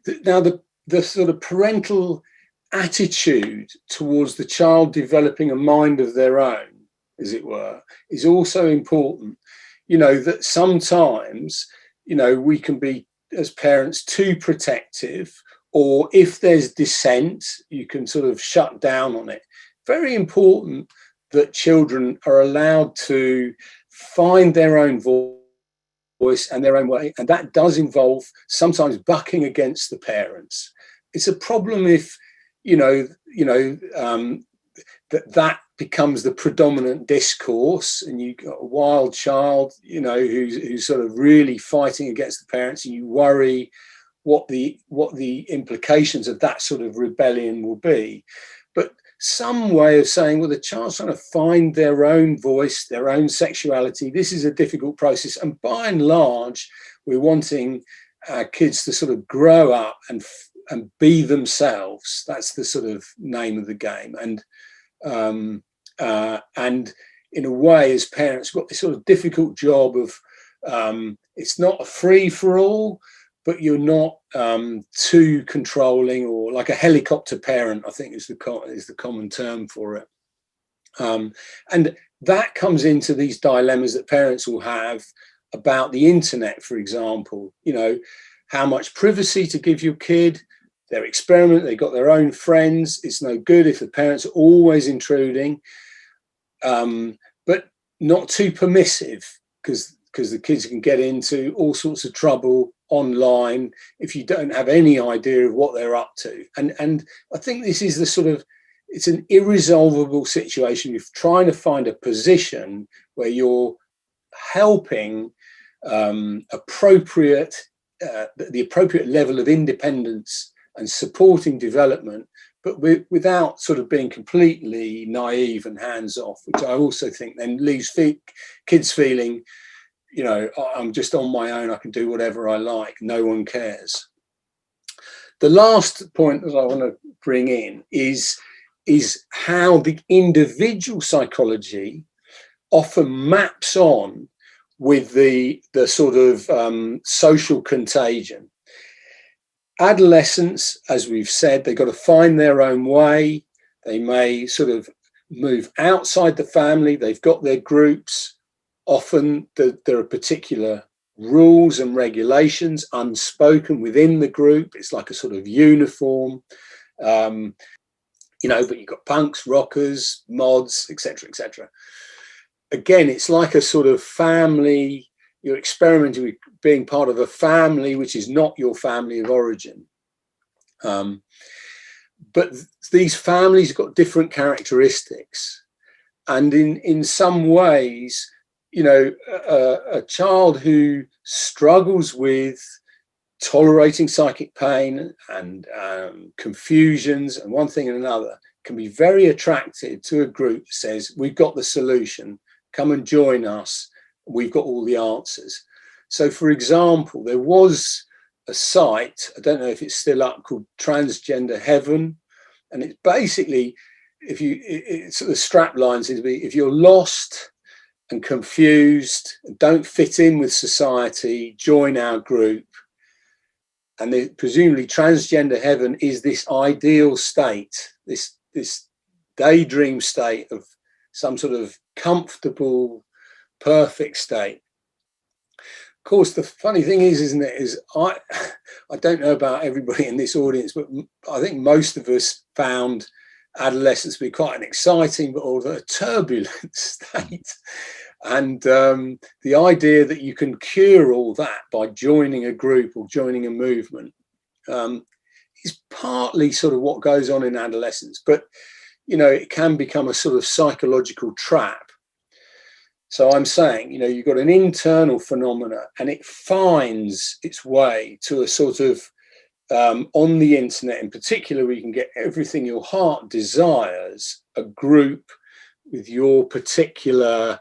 sort of parental attitude towards the child developing a mind of their own, as it were, is also important. That sometimes, we can be, as parents, too protective, or if there's dissent, you can sort of shut down on it. Very important that children are allowed to find their own voice and their own way, and that does involve sometimes bucking against the parents. It's a problem if that becomes the predominant discourse, and you got a wild child, who's sort of really fighting against the parents, and you worry what the implications of that sort of rebellion will be. But some way of saying, well, the child's trying to find their own voice, their own sexuality. This is a difficult process, and by and large, we're wanting our kids to sort of grow up and be themselves. That's the sort of name of the game. And in a way, as parents, we've got this sort of difficult job of it's not a free for all, but you're not too controlling, or like a helicopter parent, I think is the common term for it. And that comes into these dilemmas that parents will have about the internet, for example. How much privacy to give your kid. Their experiment, they got their own friends. It's no good if the parents are always intruding, but not too permissive, because the kids can get into all sorts of trouble online if you don't have any idea of what they're up to. And I think this is it's an irresolvable situation. You're trying to find a position where you're helping the appropriate level of independence and supporting development, but without sort of being completely naive and hands-off, which I also think then leaves kids feeling, I'm just on my own, I can do whatever I like, no one cares. The last point that I want to bring in is is how the individual psychology often maps on with the sort of social contagion. Adolescents, as we've said, they've got to find their own way. They may sort of move outside the family. They've got their groups. Often there are particular rules and regulations unspoken within the group. It's like a sort of uniform, but you've got punks, rockers, mods, etc., etc. Again, it's like a sort of family. You're experimenting with being part of a family which is not your family of origin. But these families have got different characteristics. And in some ways, a child who struggles with tolerating psychic pain and confusions and one thing and another can be very attracted to a group that says, we've got the solution, come and join us, we've got all the answers. So, for example, there was a site, I don't know if it's still up, called Transgender Heaven. And it's basically, the strap line seems to be, if you're lost and confused and don't fit in with society, join our group. And presumably Transgender Heaven is this ideal state, this daydream state of some sort of comfortable, perfect state. Of course, the funny thing is I don't know about everybody in this audience, but I think most of us found adolescence to be quite an exciting but although a turbulent state. And the idea that you can cure all that by joining a group or joining a movement is partly sort of what goes on in adolescence. But, it can become a sort of psychological trap. So I'm saying, you've got an internal phenomena and it finds its way to a sort of, on the internet in particular, where you can get everything your heart desires, a group with your particular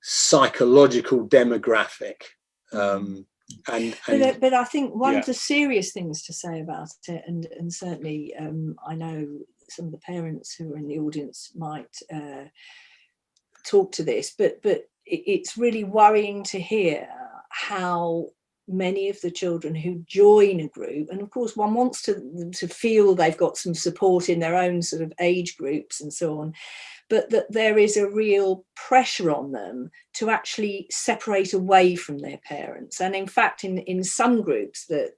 psychological demographic. But I think one of the serious things to say about it, and certainly I know some of the parents who are in the audience might talk to this, but it's really worrying to hear how many of the children who join a group, and of course one wants to feel they've got some support in their own sort of age groups and so on, but that there is a real pressure on them to actually separate away from their parents. And in fact, in some groups that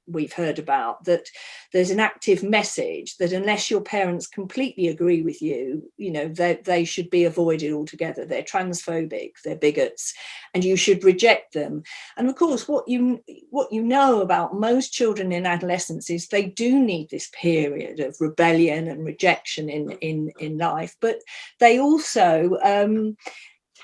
we've heard about, that there's an active message that unless your parents completely agree with you, they should be avoided altogether. They're transphobic, they're bigots, and you should reject them. And of course, what you know about most children in adolescence is they do need this period of rebellion and rejection in life. But they also,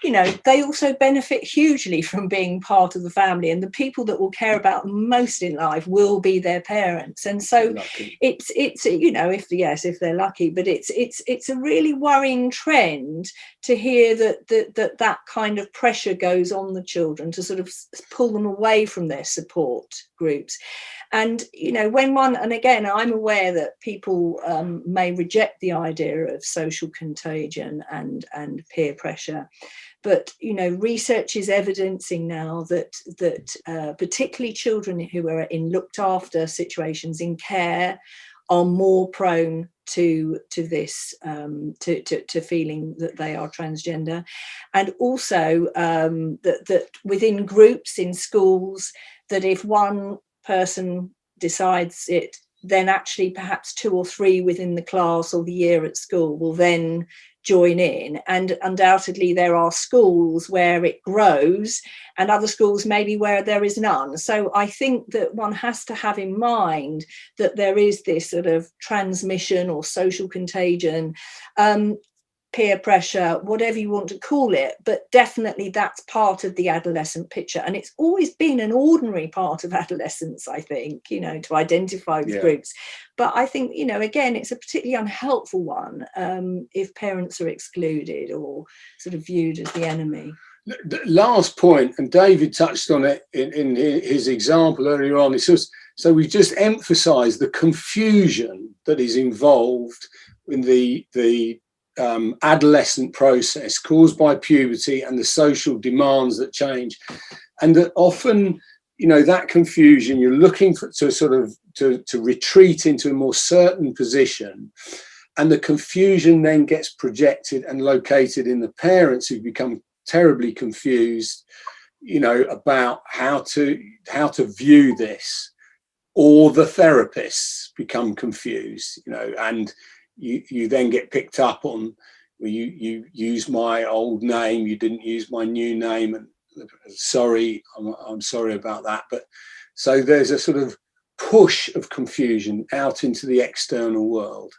they also benefit hugely from being part of the family, and the people that will care about them most in life will be their parents. And so it's if they're lucky, but it's a really worrying trend to hear that kind of pressure goes on the children to sort of pull them away from their support groups. And, and again, I'm aware that people may reject the idea of social contagion and peer pressure. But, research is evidencing now that particularly children who are in looked after situations in care are more prone to this, to feeling that they are transgender. And also that within groups in schools, that if one person decides it, then actually perhaps 2 or 3 within the class or the year at school will then join in. And undoubtedly there are schools where it grows and other schools maybe where there is none. So I think that one has to have in mind that there is this sort of transmission or social contagion, peer pressure, whatever you want to call it, but definitely that's part of the adolescent picture. And it's always been an ordinary part of adolescence, I think, to identify with groups. But I think, again, it's a particularly unhelpful one if parents are excluded or sort of viewed as the enemy. The last point, and David touched on it in his example earlier on, it's just, so we just emphasised the confusion that is involved adolescent process caused by puberty and the social demands that change, and that often, you know, that confusion, you're looking to retreat into a more certain position, and the confusion then gets projected and located in the parents, who become terribly confused, you know, about how to view this, or the therapists become confused, you know, and you then get picked up on, well, you use my old name, you didn't use my new name, and sorry, I'm sorry about that. But so there's a sort of push of confusion out into the external world,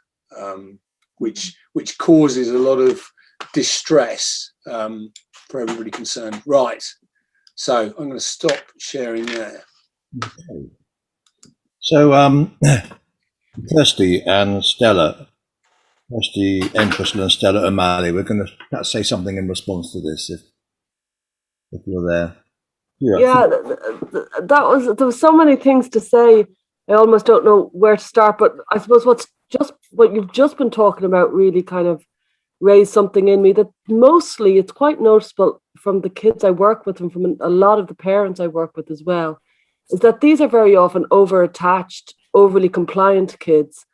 which causes a lot of distress for everybody concerned. Right. So I'm going to stop sharing there. Okay. So Kirsty and Stella, Kirsty Entwistle and Stella O'Malley, we're going to say something in response to this, if you're there. Yeah, there was so many things to say. I almost don't know where to start, but I suppose what you've just been talking about really kind of raised something in me that mostly it's quite noticeable from the kids I work with and from a lot of the parents I work with as well, is that these are very often over-attached, overly compliant kids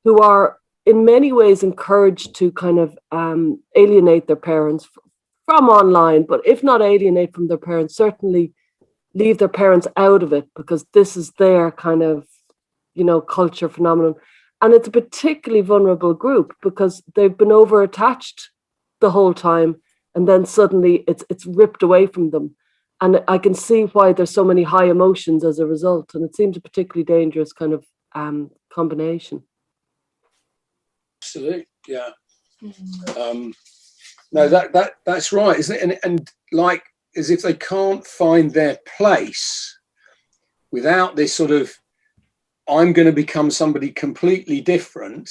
who are in many ways encouraged to kind of alienate their parents from online, but if not alienate from their parents, certainly leave their parents out of it, because this is their kind of, you know, culture phenomenon. And it's a particularly vulnerable group because they've been over-attached the whole time, and then suddenly it's ripped away from them. And I can see why there's so many high emotions as a result. And it seems a particularly dangerous kind of combination. Absolutely, yeah. No, that's right, isn't it? And like, as if they can't find their place without this sort of, I'm going to become somebody completely different.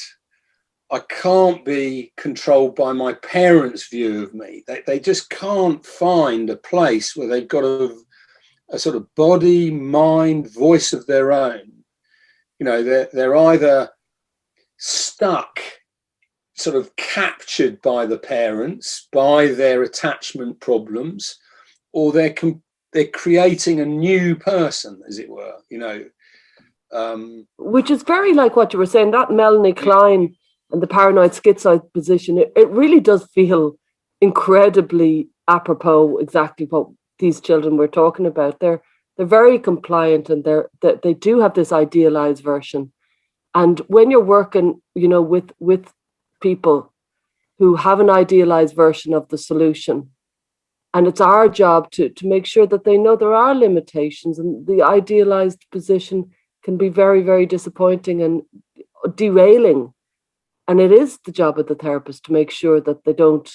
I can't be controlled by my parents' view of me. They just can't find a place where they've got a sort of body, mind, voice of their own. You know, they're either stuck, sort of captured by the parents, by their attachment problems, or they're creating a new person, as it were, you know. Which is very like what you were saying, that Melanie Klein and the paranoid schizoid position. It really does feel incredibly apropos, exactly what these children were talking about. They're very compliant, and they do have this idealized version. And when you're working, you know, with people who have an idealized version of the solution, and it's our job to make sure that they know there are limitations, and the idealized position can be very, very disappointing and derailing. And it is the job of the therapist to make sure that they don't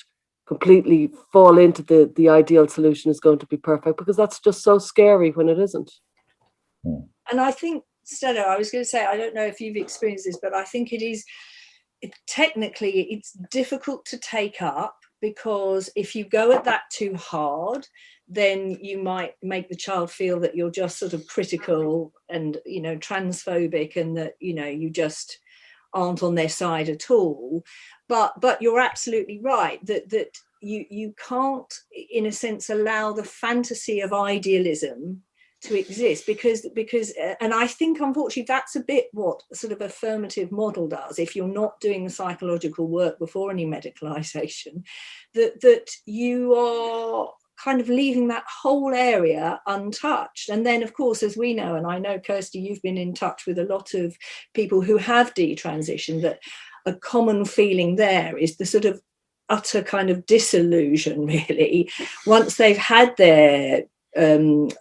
completely fall into the ideal solution is going to be perfect, because that's just so scary when it isn't. And I think, Stella, I was going to say, I don't know if you've experienced this, but I think technically it's difficult to take up, because if you go at that too hard, then you might make the child feel that you're just sort of critical and, you know, transphobic, and that, you know, you just aren't on their side at all. But you're absolutely right that you can't, in a sense, allow the fantasy of idealism to exist, because and I think unfortunately that's a bit what sort of affirmative model does. If you're not doing the psychological work before any medicalization, that you are kind of leaving that whole area untouched. And then, of course, as we know, and I know, Kirsty, you've been in touch with a lot of people who have detransitioned, that a common feeling there is the sort of utter kind of disillusion, really, once they've had their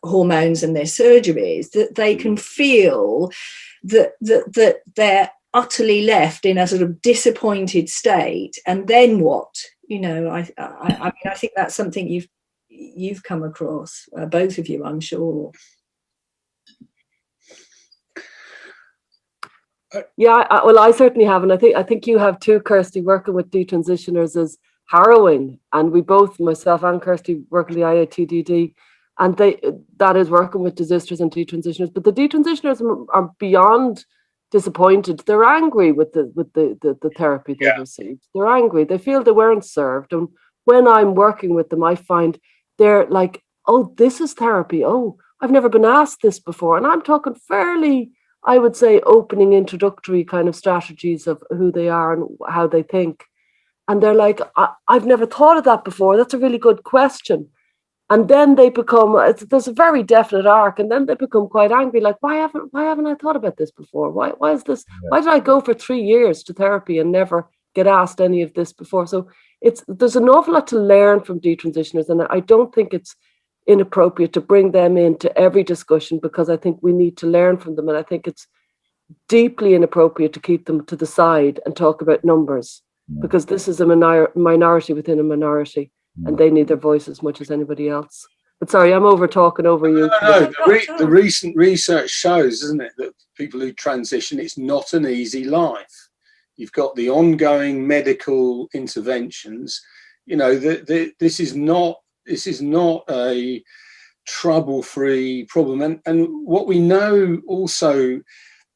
hormones and their surgeries, that they can feel that they're utterly left in a sort of disappointed state. And then what? You know, I mean, I think that's something you've come across, both of you, I'm sure. Yeah, well, I certainly have, and I think you have too, Kirsty. Working with detransitioners is harrowing, and we both, myself and Kirsty, work in the IATDD, and that is working with desisters and detransitioners. But the detransitioners are beyond disappointed. They're angry with the therapy they've received. They're angry. They feel they weren't served. And when I'm working with them, I find they're like, oh, this is therapy. Oh, I've never been asked this before. And I'm talking fairly, I would say, opening introductory kind of strategies of who they are and how they think. And they're like, I've never thought of that before. That's a really good question. And then they become, there's a very definite arc, and then they become quite angry, like, why haven't I thought about this before? Why is this? Yeah. Why did I go for 3 years to therapy and never get asked any of this before? So there's an awful lot to learn from detransitioners, and I don't think it's inappropriate to bring them into every discussion, because I think we need to learn from them, and I think it's deeply inappropriate to keep them to the side and talk about numbers, because this is a minority within a minority. And they need their voice as much as anybody else. But sorry, I'm over talking over you. No, the recent research shows, isn't it, that people who transition, it's not an easy life. You've got the ongoing medical interventions. You know, this is not a trouble-free problem. And what we know also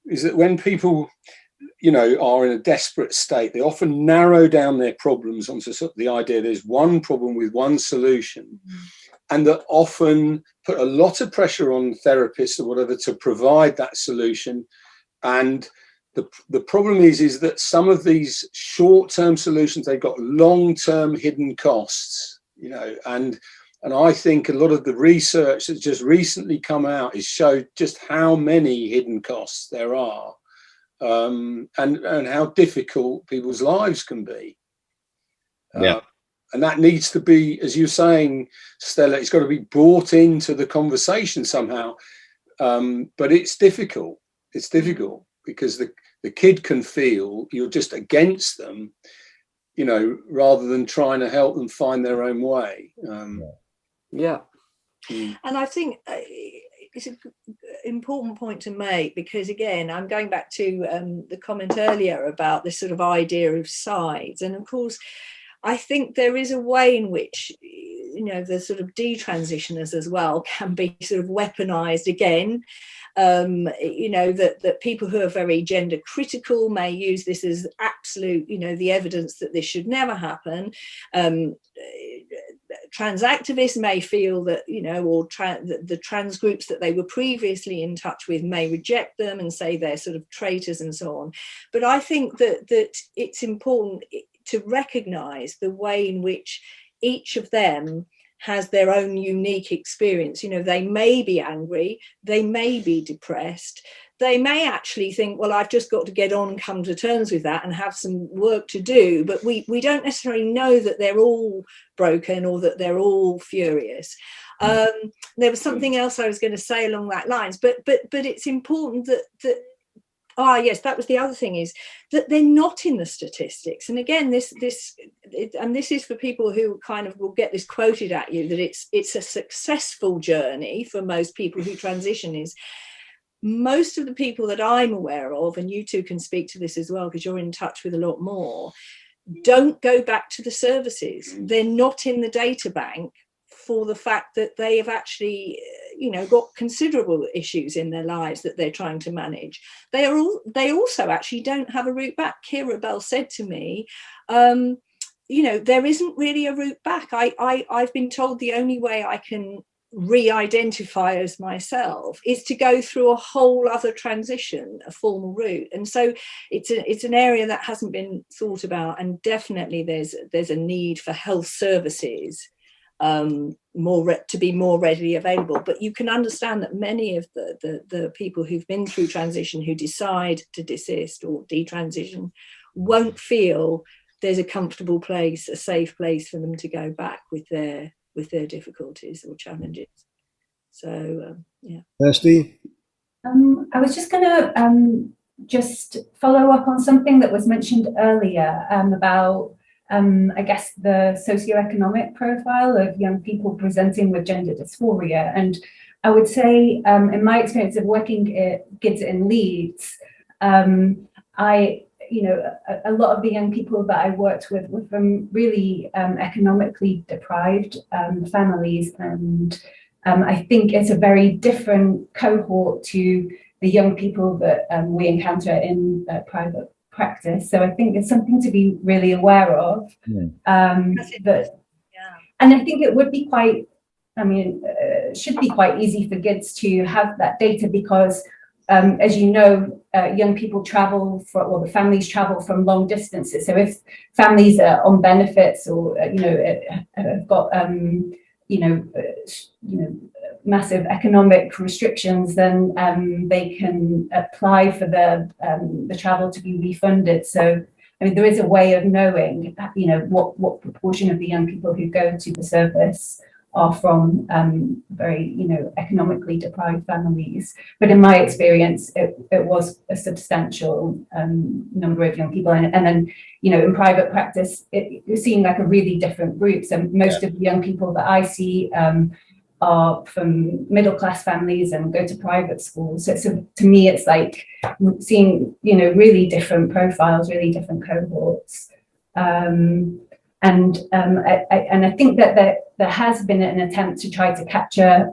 is that when people, you know, are in a desperate state, they often narrow down their problems onto sort of the idea there's one problem with one solution, and that often put a lot of pressure on therapists or whatever to provide that solution. And the problem is that some of these short-term solutions, they've got long-term hidden costs, you know, and I think a lot of the research that's just recently come out has showed just how many hidden costs there are. And how difficult people's lives can be. And that needs to be, as you're saying, Stella, it's got to be brought into the conversation somehow. But it's difficult. It's difficult because the kid can feel you're just against them, you know, rather than trying to help them find their own way. And I think it's an important point to make, because again, I'm going back to the comment earlier about this sort of idea of sides. And of course, I think there is a way in which, you know, the sort of detransitioners as well can be sort of weaponized again. You know, that people who are very gender critical may use this as absolute, you know, the evidence that this should never happen. Trans activists may feel that, you know, or the trans groups that they were previously in touch with may reject them and say they're sort of traitors and so on. But I think that it's important to recognise the way in which each of them has their own unique experience. You know, they may be angry, they may be depressed, they may actually think, well, I've just got to get on and come to terms with that and have some work to do. But we don't necessarily know that they're all broken or that they're all furious. There was something else I was going to say along that lines, but it's important that yes, that was the other thing, is that they're not in the statistics. And again, this is for people who kind of will get this quoted at you, that it's a successful journey for most people who transition. Is most of the people that I'm aware of, and you two can speak to this as well because you're in touch with a lot more, don't go back to the services. They're not in the data bank for the fact that they have actually, you know, got considerable issues in their lives that they're trying to manage. They also actually don't have a route back. Kira Bell said to me, you know, there isn't really a route back. I've been told the only way I can re-identify as myself is to go through a whole other transition, a formal route. And so it's an area that hasn't been thought about, and definitely there's a need for health services to be more readily available. But you can understand that many of the people who've been through transition who decide to desist or detransition won't feel there's a comfortable place, a safe place for them to go back with their difficulties or challenges. So Kirsty? I was just going to just follow up on something that was mentioned earlier about I guess the socioeconomic profile of young people presenting with gender dysphoria. And I would say, in my experience of working at kids in Leeds, a lot of the young people that I worked with were from really economically deprived families. And I think it's a very different cohort to the young people that we encounter in private practice. So I think it's something to be really aware of. And I think it would be quite, should be quite easy for GIDS to have that data, because as you know, young people travel or the families travel from long distances. So if families are on benefits or have got massive economic restrictions, then they can apply for the travel to be refunded. So there is a way of knowing, what proportion of the young people who go to the service are from very, economically deprived families. But in my experience, it was a substantial number of young people. And then, in private practice, it seemed like a really different group. So most of the young people that I see are from middle-class families and go to private schools. So to me, it's like seeing, really different profiles, really different cohorts. And I think that there has been an attempt to try to capture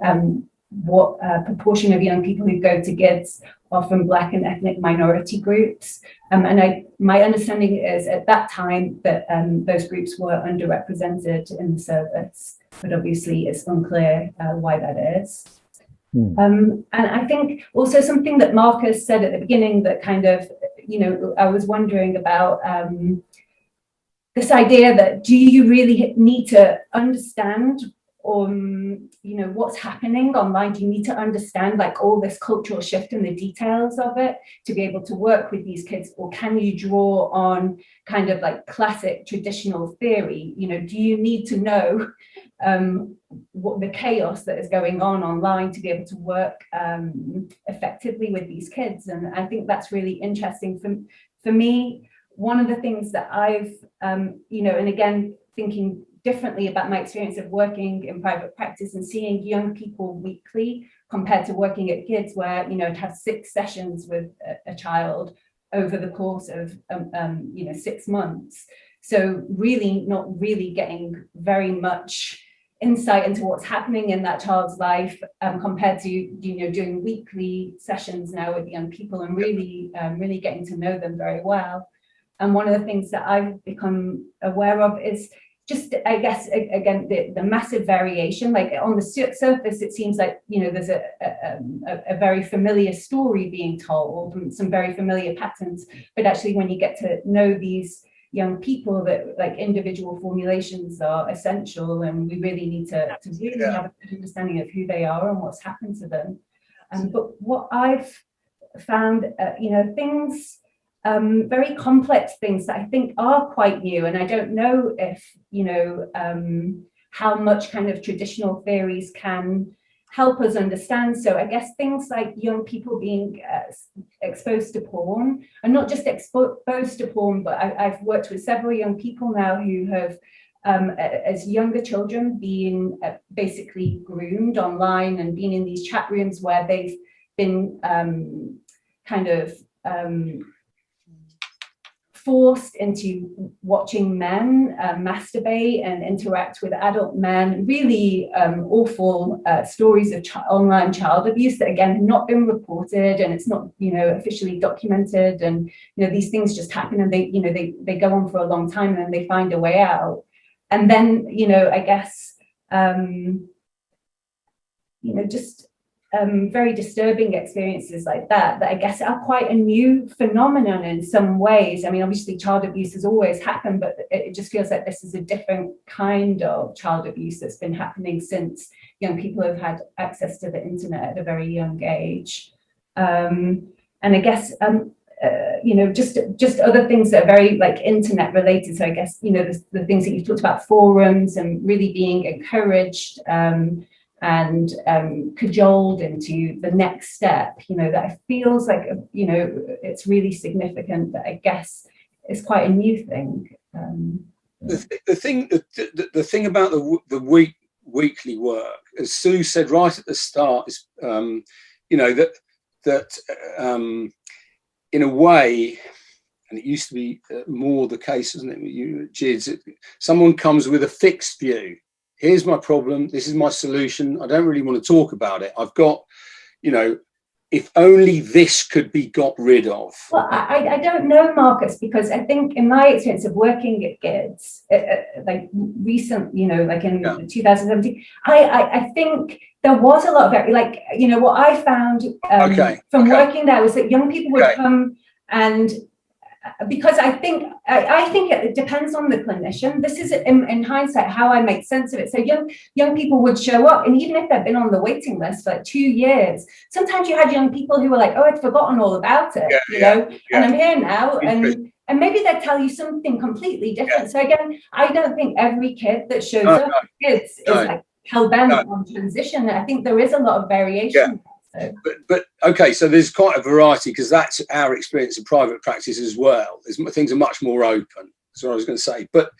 what proportion of young people who go to GIDS are from Black and ethnic minority groups. My understanding is at that time that those groups were underrepresented in the service, but obviously it's unclear why that is. And I think also something that Marcus said at the beginning that kind of, I was wondering about this idea that, do you really need to understand what's happening online? Do you need to understand like all this cultural shift and the details of it to be able to work with these kids? Or can you draw on kind of like classic traditional theory? Do you need to know what the chaos that is going on online to be able to work effectively with these kids? And I think that's really interesting for me. One of the things that I've, and again, thinking differently about my experience of working in private practice and seeing young people weekly compared to working at GIDS, where, I'd have 6 sessions with a child over the course of, 6 months. So really not really getting very much insight into what's happening in that child's life compared to, doing weekly sessions now with young people and really getting to know them very well. And one of the things that I've become aware of is just, I guess, again, the massive variation. Like on the surface, it seems like, there's a very familiar story being told and some very familiar patterns. But actually, when you get to know these young people, that like individual formulations are essential, and we really need to really have an understanding of who they are and what's happened to them. But what I've found, things, very complex things that I think are quite new, and I don't know if, how much kind of traditional theories can help us understand. So I guess things like young people being exposed to porn, and not just exposed to porn, but I've worked with several young people now who have, as younger children, been basically groomed online and been in these chat rooms where they've been forced into watching men masturbate and interact with adult men. Really awful stories of online child abuse that, again, have not been reported, and it's not, officially documented. And these things just happen, and they go on for a long time, and then they find a way out. And then I guess just very disturbing experiences like that I guess are quite a new phenomenon in some ways. I mean, obviously child abuse has always happened, but it just feels like this is a different kind of child abuse that's been happening since young people have had access to the internet at a very young age. And I guess just other things that are very like internet related. So I guess the things that you've talked about, forums, and really being encouraged and cajoled into the next step, that feels like, it's really significant, that I guess is quite a new thing. The thing about the weekly work, as Sue said right at the start, is that in a way, and it used to be more the case, isn't it? GIDS, someone comes with a fixed view. Here's my problem. This is my solution. I don't really want to talk about it. I've got, if only this could be got rid of? Well, I don't know, Marcus, because I think in my experience of working at GIDS, like recent, you know, like in 2017, I think there was a lot of, like, you know, what I found from working there was that young people would come and, because I think it depends on the clinician. This is in hindsight how I make sense of it. So young people would show up, and even if they've been on the waiting list for like 2 years, sometimes you had young people who were like, "Oh, I'd forgotten all about it," you know, and I'm here now, and maybe they'd tell you something completely different. So again, I don't think every kid that shows up is like hell bent on transition. I think there is a lot of variation. So. But okay, so there's quite a variety, because that's our experience in private practice as well. Things are much more open. That's what I was going to say. But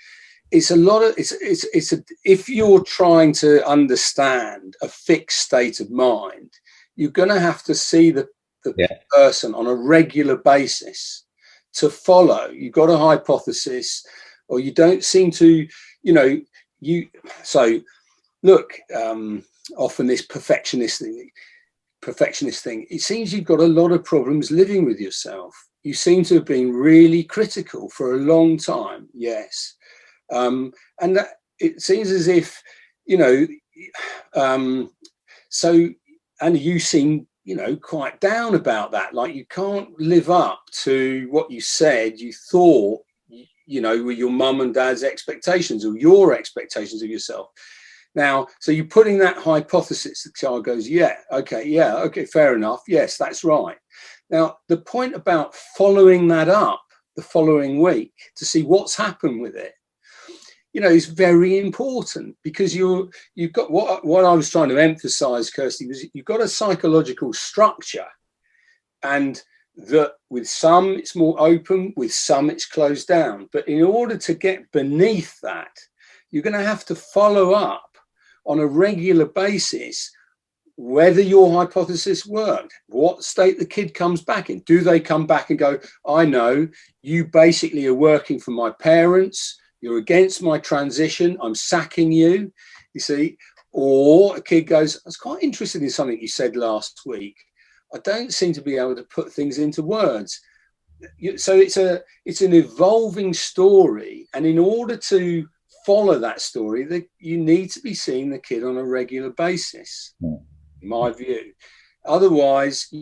it's a lot of if you're trying to understand a fixed state of mind, you're going to have to see the person on a regular basis to follow. You've got a hypothesis, or you don't seem to, you know, so look, often this perfectionist thing, it seems you've got a lot of problems living with yourself. You seem to have been really critical for a long time. Yes. And that, it seems as if, you know, so, and you seem, you know, quite down about that. Like you can't live up to what you said you thought, you know, were your mum and dad's expectations, or your expectations of yourself. Now, so you're putting that hypothesis, the child goes, okay, fair enough. Yes, that's right. Now, the point about following that up the following week to see what's happened with it, you know, is very important, because you've got what I was trying to emphasize, Kirsty, was you've got a psychological structure, and that with some it's more open, with some it's closed down. But in order to get beneath that, you're going to have to follow up on a regular basis whether your hypothesis worked, what state the kid comes back in. Do they come back and go, I know, you basically are working for my parents, you're against my transition, I'm sacking you, you see? Or a kid goes, I was quite interested in something you said last week. I don't seem to be able to put things into words. So it's an evolving story, and in order to follow that story, you need to be seeing the kid on a regular basis, in my view. Otherwise,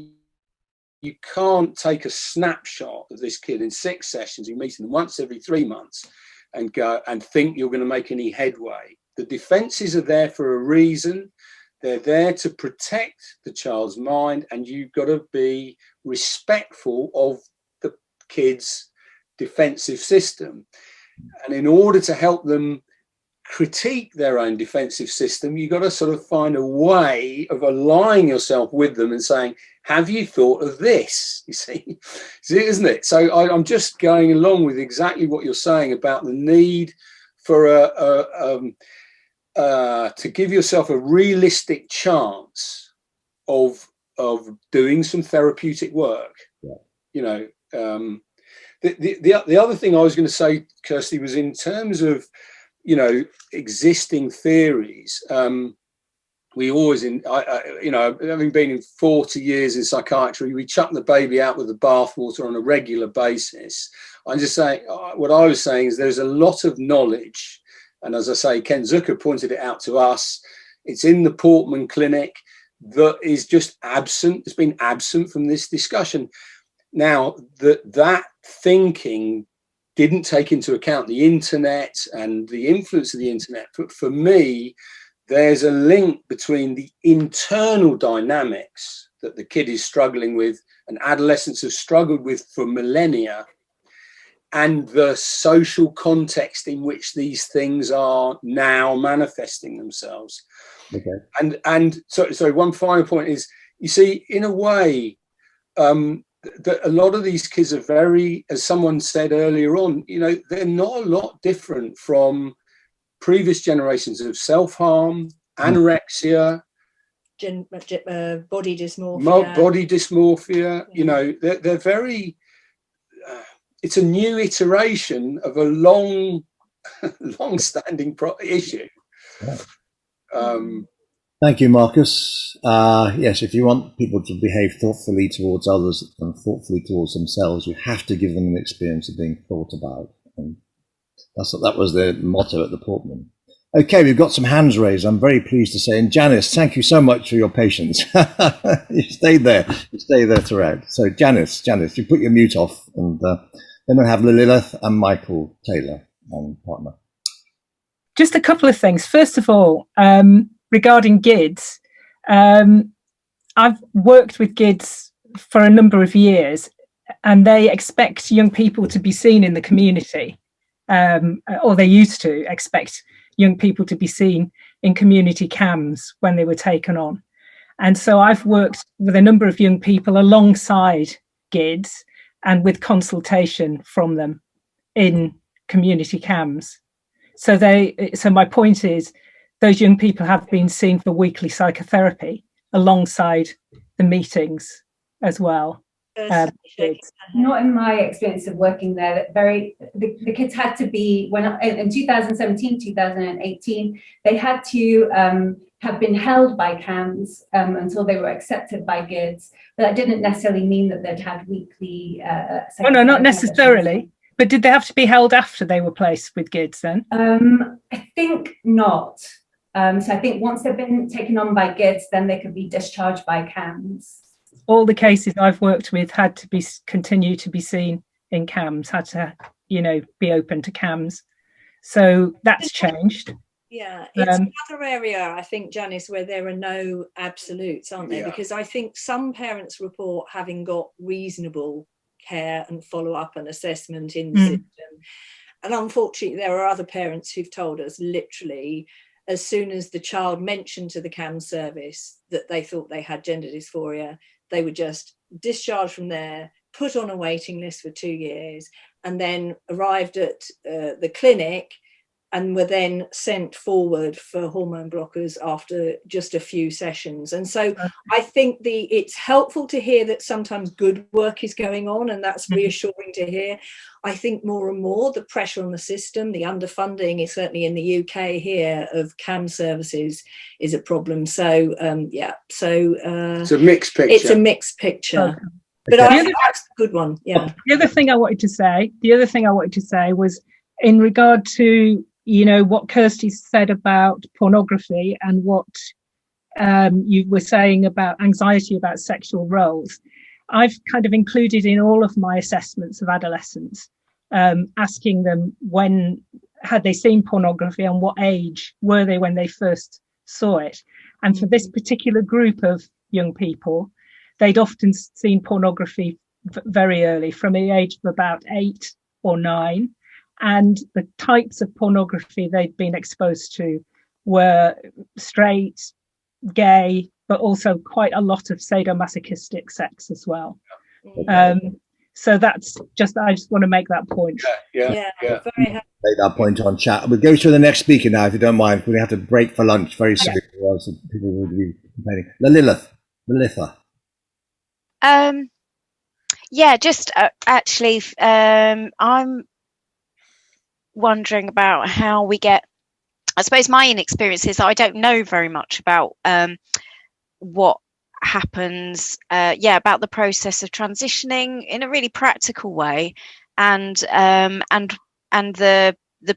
you can't take a snapshot of this kid in 6 sessions. You're meeting them once every 3 months and go and think you're going to make any headway. The defenses are there for a reason. They're there to protect the child's mind, and you've got to be respectful of the kid's defensive system. And in order to help them critique their own defensive system, you've got to sort of find a way of aligning yourself with them and saying, have you thought of this? You see, isn't it? So I'm just going along with exactly what you're saying about the need for to give yourself a realistic chance of doing some therapeutic work. Yeah. You know, the other thing I was going to say, Kirsty, was in terms of, you know, existing theories. We always, you know, having been in 40 years in psychiatry, we chuck the baby out with the bathwater on a regular basis. I'm just saying, what I was saying is there's a lot of knowledge. And as I say, Ken Zucker pointed it out to us. It's in the Portman Clinic that is just absent. It's been absent from this discussion. Now, that thinking didn't take into account the internet and the influence of the internet. But for me, there's a link between the internal dynamics that the kid is struggling with and adolescents have struggled with for millennia, and the social context in which these things are now manifesting themselves. Okay. And so one final point is, you see, in a way, that a lot of these kids are very, as someone said earlier on, you know, they're not a lot different from previous generations of self-harm, anorexia, body dysmorphia. Body dysmorphia, you know, they're very, it's a new iteration of a long-standing issue. Yeah. Thank you, Marcus. Yes, if you want people to behave thoughtfully towards others and thoughtfully towards themselves, you have to give them an experience of being thought about. And that was the motto at the Portman. Okay, we've got some hands raised, I'm very pleased to say. And Janice, thank you so much for your patience. You stayed there. You stayed there throughout. So Janice, you put your mute off. And then we'll have Lilith and Michael Taylor and partner. Just a couple of things. First of all, regarding GIDS, I've worked with GIDS for a number of years, and they expect young people to be seen in the community, or they used to expect young people to be seen in community CAMs when they were taken on. And so I've worked with a number of young people alongside GIDS and with consultation from them in community CAMs. So my point is, those young people have been seen for weekly psychotherapy alongside the meetings as well. Not in my experience of working there. The kids had to be, when in 2017, 2018, they had to have been held by CAMS until they were accepted by GIDS. But that didn't necessarily mean that they'd had weekly. Oh no, not necessarily. But did they have to be held after they were placed with GIDS then? I think not. So I think once they've been taken on by GIDS, then they could be discharged by CAMS. All the cases I've worked with had to be continue to be seen in CAMS, had to, be open to CAMS. So that's changed. Yeah, it's another area, I think, Janice, where there are no absolutes, aren't there? Yeah. Because I think some parents report having got reasonable care and follow-up and assessment in the system. And unfortunately, there are other parents who've told us literally, as soon as the child mentioned to the CAMS service that they thought they had gender dysphoria, they were just discharged from there, put on a waiting list for 2 years, and then arrived at the clinic and were then sent forward for hormone blockers after just a few sessions. And so I think it's helpful to hear that sometimes good work is going on, and that's reassuring to hear. I think more and more the pressure on the system, the underfunding is certainly in the UK here of CAM services is a problem. So it's a mixed picture. It's a mixed picture. Okay. But I think that's a good one. Yeah. The other thing I wanted to say was in regard to what Kirsty said about pornography and what you were saying about anxiety about sexual roles. I've kind of included in all of my assessments of adolescents, asking them when had they seen pornography and what age were they when they first saw it. And for this particular group of young people, they'd often seen pornography very early, from the age of about 8 or 9. And the types of pornography they'd been exposed to were straight, gay, but also quite a lot of sadomasochistic sex as well. So that's I just want to make that point. Yeah. Very happy. Make that point on chat. We'll go to the next speaker now, if you don't mind. We have to break for lunch very soon. Otherwise people will be complaining. Lilitha. I'm wondering about how we get, I suppose my inexperience is I don't know very much about what happens about the process of transitioning in a really practical way, and the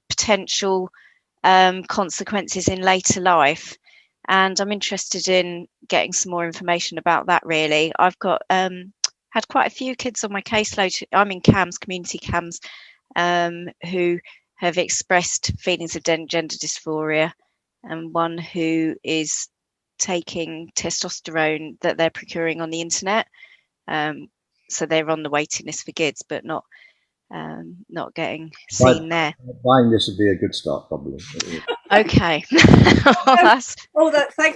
potential consequences in later life. And I'm interested in getting some more information about that, really. I've got had quite a few kids on my caseload. I'm in CAMS, community CAMS, who have expressed feelings of gender dysphoria, and one who is taking testosterone that they're procuring on the internet. So they're on the waiting list for GIDS, but not getting seen there. Buying this would be a good start, probably. Okay. Thanks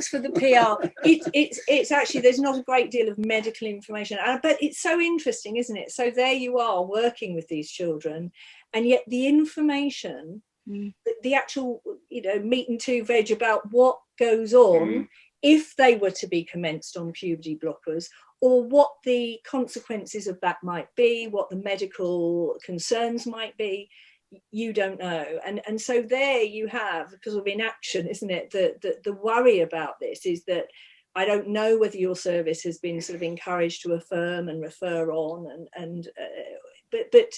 for the PR. It's actually, there's not a great deal of medical information, but it's so interesting, isn't it? So there you are working with these children, and yet the information, the actual, meat and two veg about what goes on if they were to be commenced on puberty blockers, or what the consequences of that might be, what the medical concerns might be, you don't know. And so there you have, because of inaction, isn't it, the worry about this is that I don't know whether your service has been sort of encouraged to affirm and refer on, but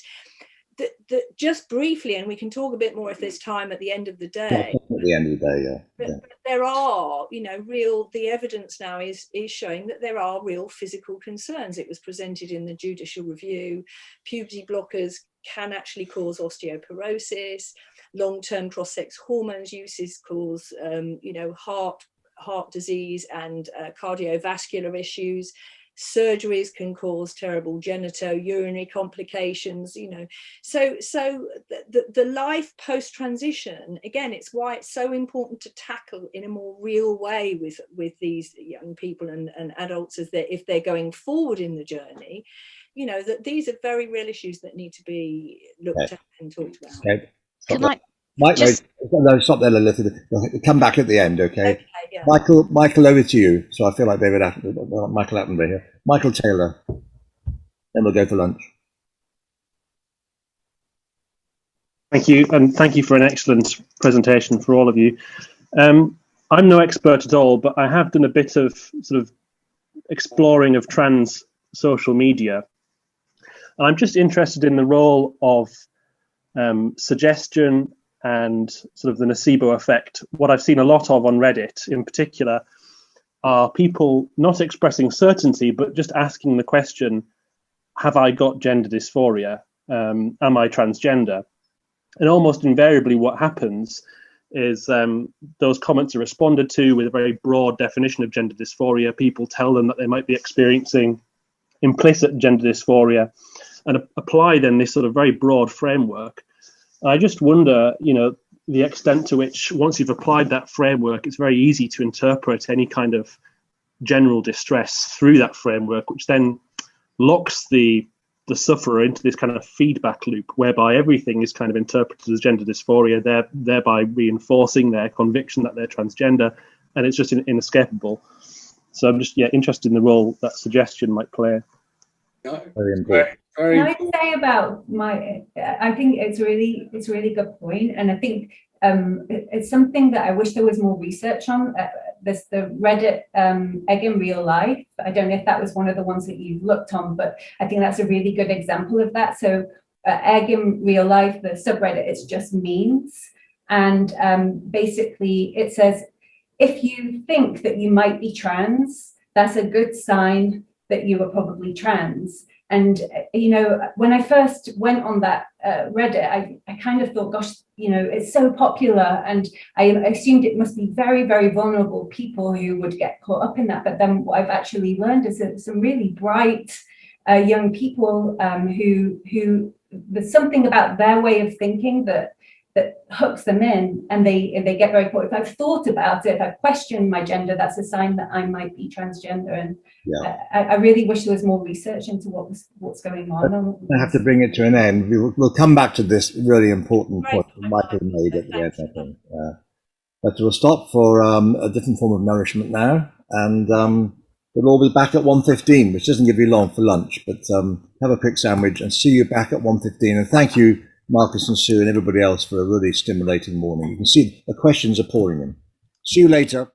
just briefly, and we can talk a bit more if there's time at the end of the day. At the end of the day, But there are, the evidence now is showing that there are real physical concerns. It was presented in the judicial review. Puberty blockers can actually cause osteoporosis. Long-term cross-sex hormones uses cause, heart disease and cardiovascular issues. Surgeries can cause terrible genitourinary complications, So the life post-transition, again, it's why it's so important to tackle in a more real way with these young people and adults if they're going forward in the journey, that these are very real issues that need to be looked at and talked about. Okay. Can I Mike, just... no, stop there, Lilith. Come back at the end, okay? Okay, yeah. Michael, over to you. So I feel like Michael Attenborough here. Michael Taylor. Then we'll go for lunch. Thank you, and thank you for an excellent presentation for all of you. I'm no expert at all, but I have done a bit of sort of exploring of trans social media. And I'm just interested in the role of suggestion and sort of the nocebo effect. What I've seen a lot of on Reddit in particular are people not expressing certainty, but just asking the question, have I got gender dysphoria? Am I transgender? And almost invariably what happens is those comments are responded to with a very broad definition of gender dysphoria. People tell them that they might be experiencing implicit gender dysphoria and apply then this sort of very broad framework. I just wonder, the extent to which once you've applied that framework, it's very easy to interpret any kind of general distress through that framework, which then locks the sufferer into this kind of feedback loop whereby everything is kind of interpreted as gender dysphoria, thereby reinforcing their conviction that they're transgender, and it's just inescapable. So I'm just interested in the role that suggestion might play. Very important. Can I say about I think it's a really good point, and I think it's something that I wish there was more research on. There's the Reddit egg in real life. I don't know if that was one of the ones that you've looked on, but I think that's a really good example of that. So egg in real life, the subreddit, it's just memes, and basically it says, if you think that you might be trans, that's a good sign that you are probably trans. And, when I first went on that Reddit, I kind of thought, gosh, it's so popular. And I assumed it must be very, very vulnerable people who would get caught up in that. But then what I've actually learned is that some really bright young people who there's something about their way of thinking that hooks them in, and they get very caught. If I've thought about it, if I've questioned my gender, that's a sign that I might be transgender. And I really wish there was more research into what's going on. I have to bring it to an end. We'll come back to this really important point that Michael made at the end, I think. But we'll stop for a different form of nourishment now, and we'll all be back at 1:15, which doesn't give you long for lunch, but have a quick sandwich and see you back at 1:15. And thank you, Marcus and Sue and everybody else, for a really stimulating morning. You can see the questions are pouring in. See you later.